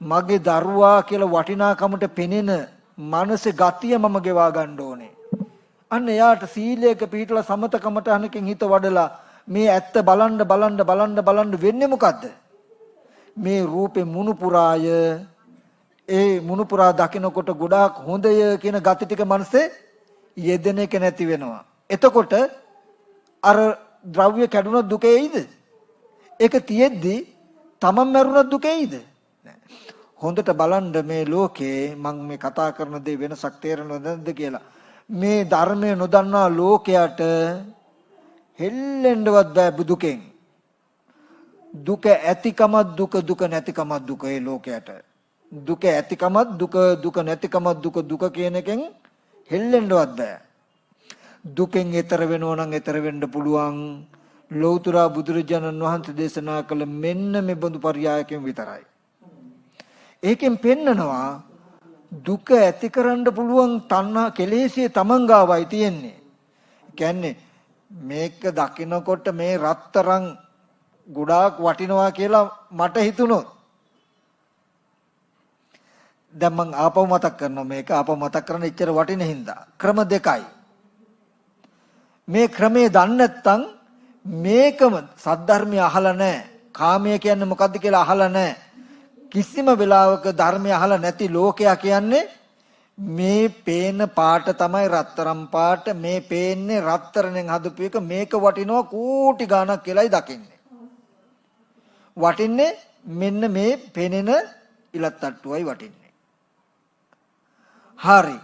මගේ දරුවා කියලා වටිනාකමට පෙනෙන මනසේ ගතිය මම ගෙවා ගන්න ඕනේ. අන්න එයාට සීලයක පිළිපදලා සමතකමට අනකින් හිත වඩලා මේ ඇත්ත බලන්න වෙන්නේ මොකද්ද? මේ රූපේ මුණුපුරාය ඒ මුණුපුරා දකිනකොට ගොඩාක් හොඳය කියන ගති ටික මනසේ යෙදෙන එක නැති වෙනවා. එතකොට අර ද්‍රව්‍ය කැඩුණොත් දුක එයිද? ඒක තියෙද්දි තමන් මරුණොත් දුක එයිද? හොඳට බලන්න මේ ලෝකේ මම මේ කතා කරන දේ වෙනසක් තේරෙනවද නැද්ද කියලා. මේ ධර්මය නොදන්නා ලෝකයට හෙල්ලෙන්නවත් බෑ දුකෙන්. දුක ඇතිකමත් දුක නැතිකමත් දුක ඒ ලෝකයට. දුක ඇතිකමත් දුක නැතිකමත් දුක කියන එකෙන් හෙල්ලෙන්නවත් බෑ. දුකෙන් එතර වෙනෝ නම් එතර වෙන්න පුළුවන් ලෞතර බුදුරජාණන් වහන්සේ දේශනා කළ මෙන්න මේ බඳු පරයයකින් විතරයි. ඒකෙන් පෙන්නනවා දුක ඇති කරන්න පුළුවන් තණ්හා කෙලෙසිය තමන්ගාවයි තියෙන්නේ. කියන්නේ මේක දකිනකොට මේ රත්තරන් ගොඩාක් වටිනවා කියලා මට හිතුණොත් දැන් මං ආපහු මතක් කරනවා මේක ආපහු මතක් කරන්න ඉච්චර වටින හින්දා ක්‍රම දෙකයි. මේ ක්‍රමයේ දන්නේ නැත්නම් මේකම සද්ධර්මය අහලා නැහැ. කාමය කියන්නේ මොකද්ද කියලා අහලා නැහැ. කිසිම වෙලාවක ධර්මය අහලා නැති ලෝකයා කියන්නේ මේ පේන පාට තමයි රත්තරන් පාට මේ පේන්නේ රත්තරන්ෙන් හදපු එක මේක වටිනවා කෝටි ගණක් කියලායි දකින්නේ. වටින්නේ මෙන්න මේ පෙනෙන ඉලත් තට්ටුවයි වටින්නේ. හරි.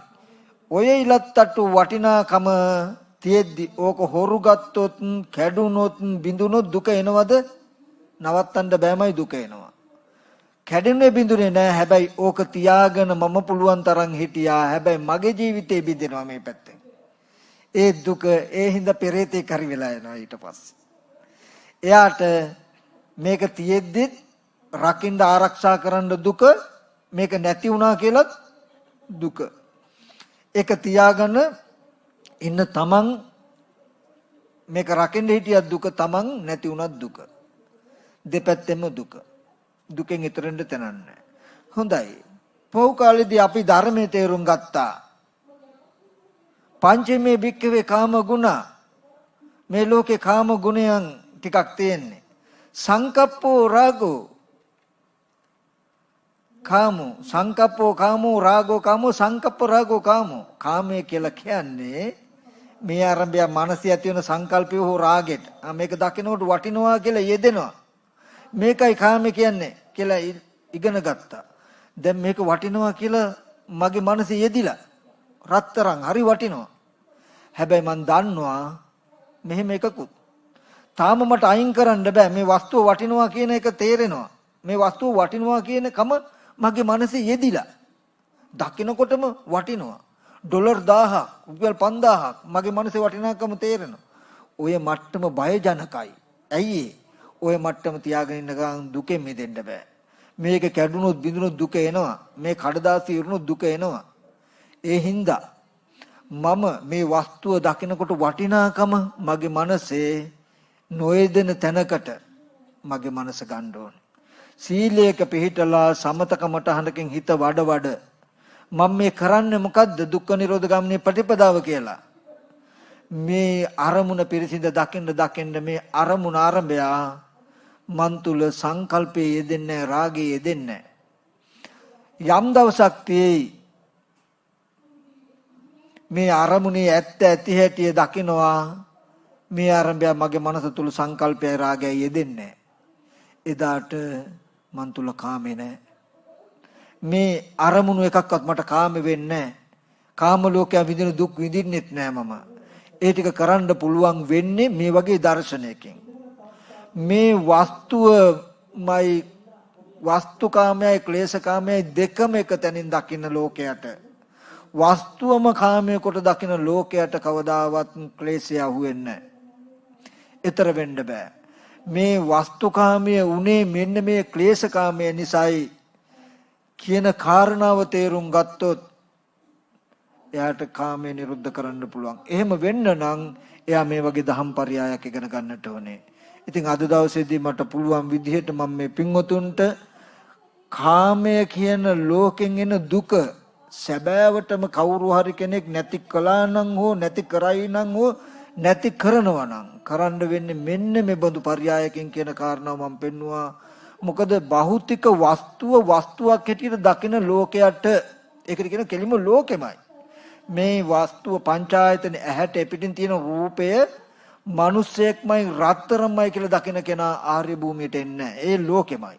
ඔය ඉලත් තට්ටු වටිනාකම තියෙද්දි ඕක හොරු ගත්තොත් කැඩුනොත් බිඳුනොත් දුක එනවද? නවත්තන්න බෑමයි දුක එනවා. කැඩෙන්නේ බිඳුනේ නෑ. හැබැයි ඕක තියාගෙන මම පුළුවන් තරම් හිටියා. හැබැයි මගේ ජීවිතේ බිඳෙනවා මේ පැත්තෙන්. ඒ දුක ඒ හින්දා පෙරේතේ කරි වෙලා යනවා ඊට පස්සේ. එයාට මේක තියෙද්දි රකින්න ආරක්ෂා කරන්න දුක මේක නැති වුණා කියලත් දුක. ඒක තියාගෙන ඉන්න තමන් මේක රකින්න හිටියත් දුක තමන් නැති වුණත් දුක. දෙපැත්තෙම දුක. දුකෙන් ඈතරින්ද තනන්නේ. හොඳයි. පොහු කාලේදී අපි ධර්මයේ තේරුම් ගත්තා. පංචමේ භික්ඛවේ කාම ගුණ. මේ ලෝකේ කාම ගුණයන් ටිකක් තියෙන්නේ. සංකප්පෝ රාගෝ කාමෝ සංකප්පෝ කාමෝ රාගෝ කාමෝ සංකප්ප රාගෝ කාමෝ. කාමයේ කියලා කියන්නේ මේ ආරම්භය මනසේ ඇති වෙන සංකල්පය හෝ රාගෙට. මේක දකිනකොට වටිනවා කියලා යෙදෙනවා. මේකයි කාමය කියන්නේ කියලා ඉගෙන ගත්තා. දැන් මේක වටිනවා කියලා මගේ මනසේ යෙදිලා රත්තරන් හරි වටිනවා. හැබැයි මන් දන්නවා මෙහෙම එකකුත් තාම මට අයින් කරන්න බෑ. මේ වස්තුව වටිනවා කියන එක තේරෙනවා. මේ වස්තුව වටිනවා කියන කම මගේ මනසේ යෙදිලා. දකින්නකොටම වටිනවා. ඩොලර් 1000ක්, රුපියල් 5000ක් මගේ මනසේ වටිනාකම තේරෙනවා. ඔය මට්ටම බයජනකයි. ඇයි ඔය මට්ටම තියාගෙන ඉන්න ගමන් දුකෙන් මිදෙන්න බෑ. මේක කැඩුනොත් බිඳුනොත් දුක එනවා. මේ කඩදාසි ඉරුනොත් දුක එනවා. ඒ හින්දා මම මේ වස්තුව දකිනකොට වටිනාකම මගේ මනසේ නොයෙදෙන තැනකට මගේ මනස ගන්න ඕනේ. සීලයක පිහිටලා සමතකමටහනකින් හිත වඩ මම මේ කරන්නේ මොකද්ද? දුක්ඛ නිරෝධ ගාමිනී ප්‍රතිපදාව කියලා. මේ අරමුණ පිරිසිඳ දකින්න මේ අරමුණ ආරම්භය මන් තුල සංකල්පයේ යෙදෙන්නේ රාගයේ යෙදෙන්නේ. යම් දවසක් තියෙයි මේ අරමුණේ ඇත්ත ඇති හැටි දකිනවා. මේ ආරම්භය මගේ මනස තුල සංකල්පය රාගය යෙදෙන්නේ. එදාට මන් තුල කාමේ නැහැ. මේ අරමුණු එකක්වත් මට කාම වෙන්නේ නැහැ. කාම ලෝකයේ විඳින දුක් විඳින්නෙත් නැහැ මම. ඒ ටික කරන්න පුළුවන් වෙන්නේ මේ වගේ දර්ශනයකින්. මේ වස්තුවමයි වස්තුකාමයයි ක්ලේශකාමයයි දෙකම එක තැනින් දකින්න ලෝකයට. වස්තුවම කාමයේ කොට දකින්න ලෝකයට කවදාවත් ක්ලේශය අහුවෙන්නේ නැහැ. ඊතර වෙන්න බෑ. මේ වස්තුකාමයේ උනේ මෙන්න මේ ක්ලේශකාමයේ නිසායි කියන කාරණාව තේරුම් ගත්තොත් එයාට කාමයේ නිරුද්ධ කරන්න පුළුවන්. එහෙම වෙන්න නම් එයා මේ වගේ දහම් පරයයක් ඉගෙන ගන්නට ඕනේ. ඉතින් අද දවසේදී මට පුළුවන් විදිහට මම මේ පින්වතුන්ට කාමය කියන ලෝකෙන් එන දුක සැබෑවටම කවුරු හරි කෙනෙක් නැති කළා නම් හෝ නැති කරයි නම් හෝ නැති කරනවා නම් කරන්න වෙන්නේ මෙන්න මේ බඳු පරයයකින් කියන කාරණාව මම පෙන්නවා. මොකද භෞතික වස්තුවක් හැටියට දකින ලෝකයට ඒකට කියන කෙලිම ලෝකෙමයි. මේ වස්තුව පංචායතන ඇහැට පිටින් තියෙන රූපය මිනිස්සෙක්මයි රත්තරන්මයි කියලා දකින කෙනා ආර්ය භූමියට එන්නේ. ඒ ලෝකෙමයි.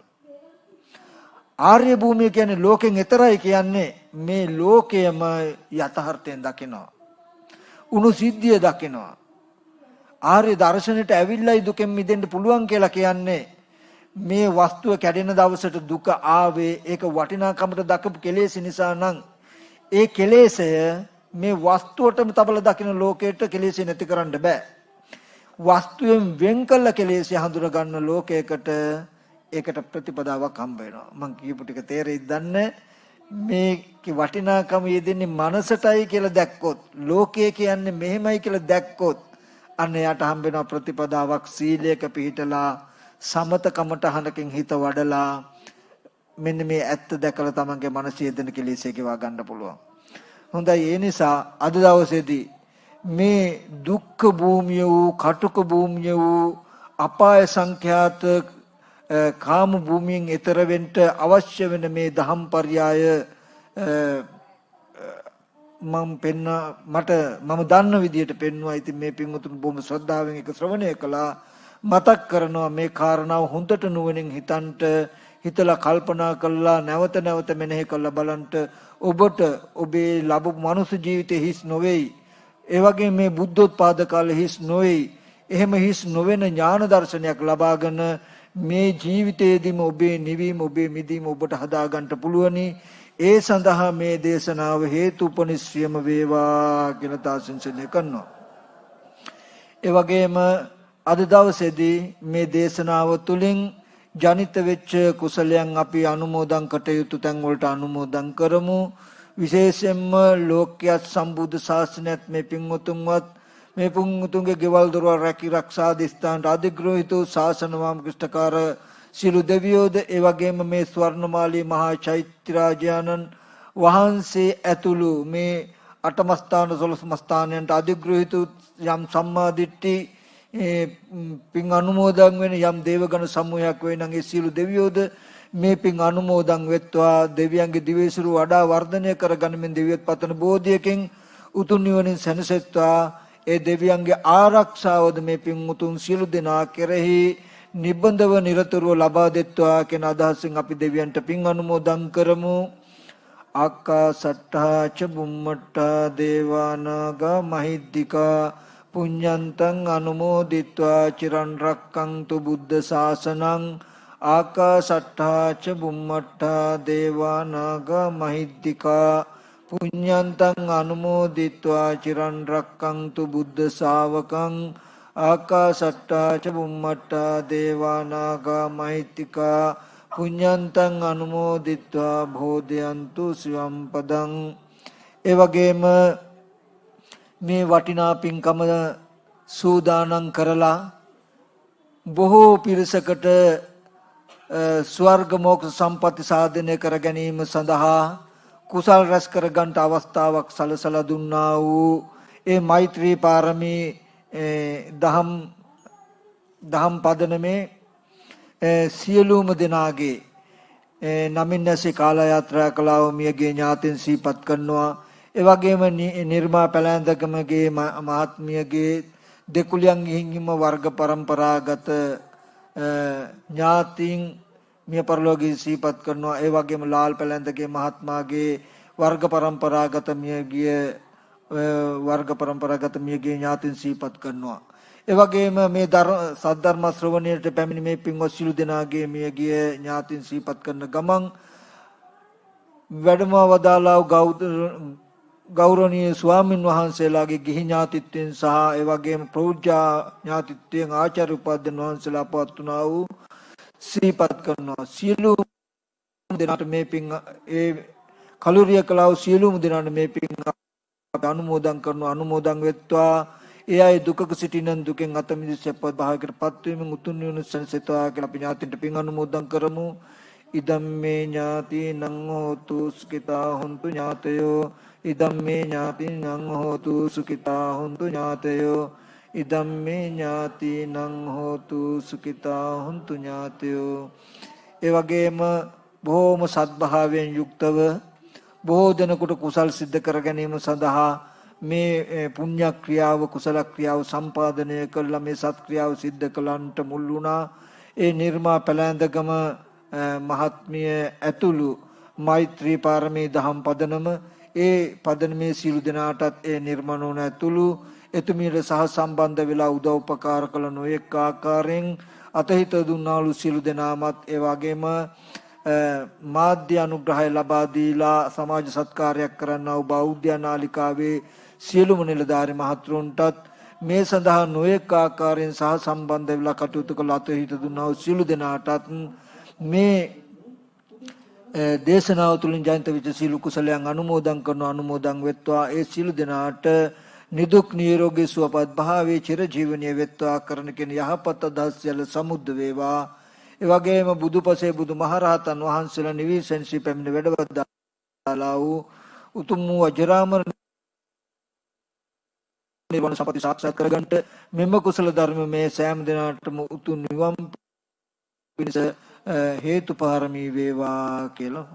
ආර්ය භූමිය කියන්නේ ලෝකෙන් එතරයි කියන්නේ මේ ලෝකයම යථාර්ථයෙන් දකිනවා. උණු සිද්ධිය දකිනවා. ආර්ය දර්ශනයට ඇවිල්ලායි දුකෙන් මිදෙන්න පුළුවන් කියලා කියන්නේ මේ වස්තුව කැඩෙන දවසට දුක ආවේ ඒක වටිනාකමට දකපු කෙලෙස් නිසා නම් ඒ කෙලෙසය මේ වස්තුවටම තබල දකින ලෝකයට කෙලෙස් නැති කරන්න බෑ. වස්තුවෙන් වෙන් කළ කෙලෙස් හඳුන ගන්න ලෝකයකට ඒකට ප්‍රතිපදාවක් හම්බ වෙනවා. මම කියපු ටික තේරෙයිද දන්නේ? මේකේ වටිනාකම යෙදෙන්නේ මනසටයි කියලා දැක්කොත්, ලෝකය කියන්නේ මෙහෙමයි කියලා දැක්කොත් අන්න යාට හම්බ වෙනවා ප්‍රතිපදාවක්. සීලයක පිහිටලා සමතකමටහනකින් හිත වඩලා මෙන්න මේ ඇත්ත දැකලා තමන්ගේ මනස යෙදෙන කෙලෙස් ඒකවා ගන්න පුළුවන්. හොඳයි. ඒ නිසා අද දවසේදී මේ දුක්ඛ භූමිය වූ කටුක භූමිය වූ අපාය සංඛ්‍යාත කාම භූමියෙන් ඈතර වෙන්න අවශ්‍ය වෙන මේ දහම් පරයය මම දන්න විදියට පෙන්වුවා. ඉතින් මේ පින්වතුන් බොහොම ශ්‍රද්ධාවෙන් ඒක ශ්‍රවණය කළා. මතක් කරනවා මේ කාරණාව හොඳට නුවණින් හිතලා කල්පනා කළා නැවත නැවත මෙනෙහි කළා බලන්න ඔබට ඔබේ ලැබු මනුස්ස ජීවිතේ හිස් නොවේයි. ඒ වගේ මේ බුද්ධෝත්පාද කාලේ හිස් නොවේයි. එහෙම හිස් නොවන ඥාන දර්ශනයක් ලබාගෙන මේ ජීවිතයේදීම ඔබේ නිවීම ඔබේ මිදීම ඔබට හදා ගන්න පුළුවනි. ඒ සඳහා මේ දේශනාව හේතුපනිශ්‍රියම වේවා කියලා තාසින්සනය කරනවා. ඒ වගේම අද දවසේදී මේ දේශනාව තුළින් ජනිත වෙච්ච කුසලයන් අපි අනුමෝදන් කටයුතු තැන් වලට අනුමෝදන් කරමු. විශේෂයෙන්ම ලෝක්‍යත් සම්බුද්ධ ශාසනයත් මේ පින්වතුන්වත් මේ පුංතුන්ගේ ගෙවල් දොරවල් රැකී ආරක්ෂා දිස්ත්‍රාන්ත අධිග්‍රහිත ශාසන වාමකෘෂ්ඨකාර සිළු දෙවියෝද ඒ වගේම මේ ස්වර්ණමාලී මහා චෛත්‍යරාජානන් වහන්සේ ඇතුළු මේ අටමස්ථාන 12 මස්ථානයන්ට අධිග්‍රහිත යම් සම්මාදිට්ඨි පින් අනුමෝදන් වෙන යම් දේවගණ සමූහයක් වේ නම් ඒ සිළු දෙවියෝද මේ පින් අනුමෝදන් වෙත්වා. දෙවියන්ගේ දිවයිසුරු වඩා වර්ධනය කරගනිමින් දෙවියන් පතන බෝධියකින් උතුම් නිවනින් සැනසෙත්වා. ඒ දෙවියන්ගේ ආරක්ෂාවද මේ පින් උතුම් සියලු දෙනා කෙරෙහි නිබඳව නිරතුරුව ලබා දෙත්වා කියන අදහසින් අපි දෙවියන්ට පින් අනුමෝදන් කරමු. ආකාසට්ඨා ච බුම්මට්ඨා දේවානාගා මහිද්దికා පුඤ්ඤන්තං අනුමෝදිත්වා චිරන් රක්ඛන්තු බුද්ධ ශාසනං. ආකාසට්ඨා ච බුම්මට්ඨා දේවානාගා මහිද්దికා පුඤ්ඤන්තං අනුමෝදිත්වා චිරන් රක්ඛන්තු බුද්ධ ශාවකං. ආකාසට්ඨා ච බුම්මට්ඨා දේවානාගා මහිද්దికා පුඤ්ඤන්තං අනුමෝදිත්වා භෝදයන්තු සිවම් පදං. ඒ වගේම මේ වටිනා පින්කම සූදානම් කරලා බොහෝ පිරිසකට ස්වර්ග මොක්ෂ සම්පatti සාධනය කර ගැනීම සඳහා කුසල් රැස් කර ගන්නට අවස්ථාවක් සලසලා දුන්නා වූ ඒ මෛත්‍රී පාරමී දහම් පදනමේ සියලුම දෙනාගේ නමින් නැසී කාල යාත්‍රා කළා වූ මියගේ ඥාතීන් සිහිපත් කරනවා. ඒ වගේම නිර්මා පැලැන්දකමගේ මහත්මියගේ දෙකුලියන් ගිහින්ම වර්ග પરම්පරාගත ඥාතීන් මිය පරලෝකී සිහිපත් කරනවා. ඒ වගේම ලාල් පැලැන්දගේ මහත්මාගේ වර්ග પરම්පරාගත මියගේ ඥාතීන් සිහිපත් කරනවා. ඒ වගේම මේ සද්ධර්ම ශ්‍රවණයට පැමිණි මේ පින්වත් සිළු දෙනාගේ මියගිය ඥාතීන් සිහිපත් කරන ගමන් වැඩම වදාළා ගෞරවනීය ස්වාමින් වහන්සේලාගේ ගිහි ඥාතිත්වයෙන් සහ ඒ වගේම ප්‍රෞජ්‍යා ඥාතිත්වයෙන් ආචාර්ය උපාධ්‍යයන් වහන්සේලා පවත්වනා වූ සිහිපත් කරනවා. සියලුම දෙනාට මේ පින් ඒ කලුරිය කලාව සියලුම දෙනාට මේ පින් අනුමෝදන් කරනවා. අනුමෝදන් වෙත්වා. ඒ අය දුකක සිටිනන් දුකෙන් අත මිදී සැපවත් භාවයකට පත් වීමෙන් උතුම් නිවන සැනසෙත්වා කියලා අපි ඥාතින්ට පින් අනුමෝදන් කරමු. ඉදම්මේ ඥාතිනං හෝතු සුඛිතා හොන්තු ඥාතයෝ ඉදම්මේ ඥාතිනං හෝතු සුඛිතා හොන්තු ඥාතයෝ ඉදම්මේ ඥාතිනං හෝතු සුඛිතා හොන්තු ඥාතයෝ. ඒ වගේම බොහෝම සත්භාවයෙන් යුක්තව බොහෝ දෙනෙකුට කුසල් සිද්ධ කර ගැනීම සඳහා මේ පුණ්‍ය ක්‍රියාව කුසල ක්‍රියාව සම්පාදනය කළා මේ සත් ක්‍රියාව සිද්ධ කළන්ට මුල් වුණා. ඒ නිර්මා පැලැන්දගම මහත්මිය ඇතුළු මෛත්‍රී පාරමී දහම් පදනම ඒ පදනමේ සියලු දෙනාටත් ඒ නිර්මණෝන ඇතුළු එතුමියට සහ සම්බන්ධ වෙලා උදව් උපකාර කළ නොයෙක් ආකාරයෙන් අතහිත දුන්නාලු සියලු දෙනාමත් ඒ වගේම මාධ්‍ය අනුග්‍රහය ලබා දීලා සමාජ සත්කාරයක් කරන්නා වූ බෞද්ධ නාලිකාවේ සියලුම නිලධාරි මහතුරුන්ටත් මේ සඳහා නොයෙක් ආකාරයෙන් සහ සම්බන්ධ වෙලා කටයුතු කළ අතහිත දුන්නා වූ සියලු දෙනාටත් මේ දේශනාව තුළින් ජනිත වෙච්ච සියලු කුසලයන් අනුමෝදන් කරන අනුමෝදන් වෙත්වා. ඒ සියලු දෙනාට නිදුක් නිරෝගී සුවපත් භාවයේ චිර ජීවනීය වෙත්වා. කරන කෙන යහපත් අදහස් සියල්ල සමුද්ද වේවා. ඒ වගේම බුදුපසේ බුදුමහරහතන් වහන්සේලා නිවිසෙන්සි පැමිණ වැඩවදාලා වූ උතුම් වූ අජරාමර නිවන සම්පති සාක්ෂාත් කරගන්නට මෙම කුසල ධර්ම මේ සෑම දිනාටම උතුම් නිවන් පිණිස හේතු පාරමී වේවා කියලා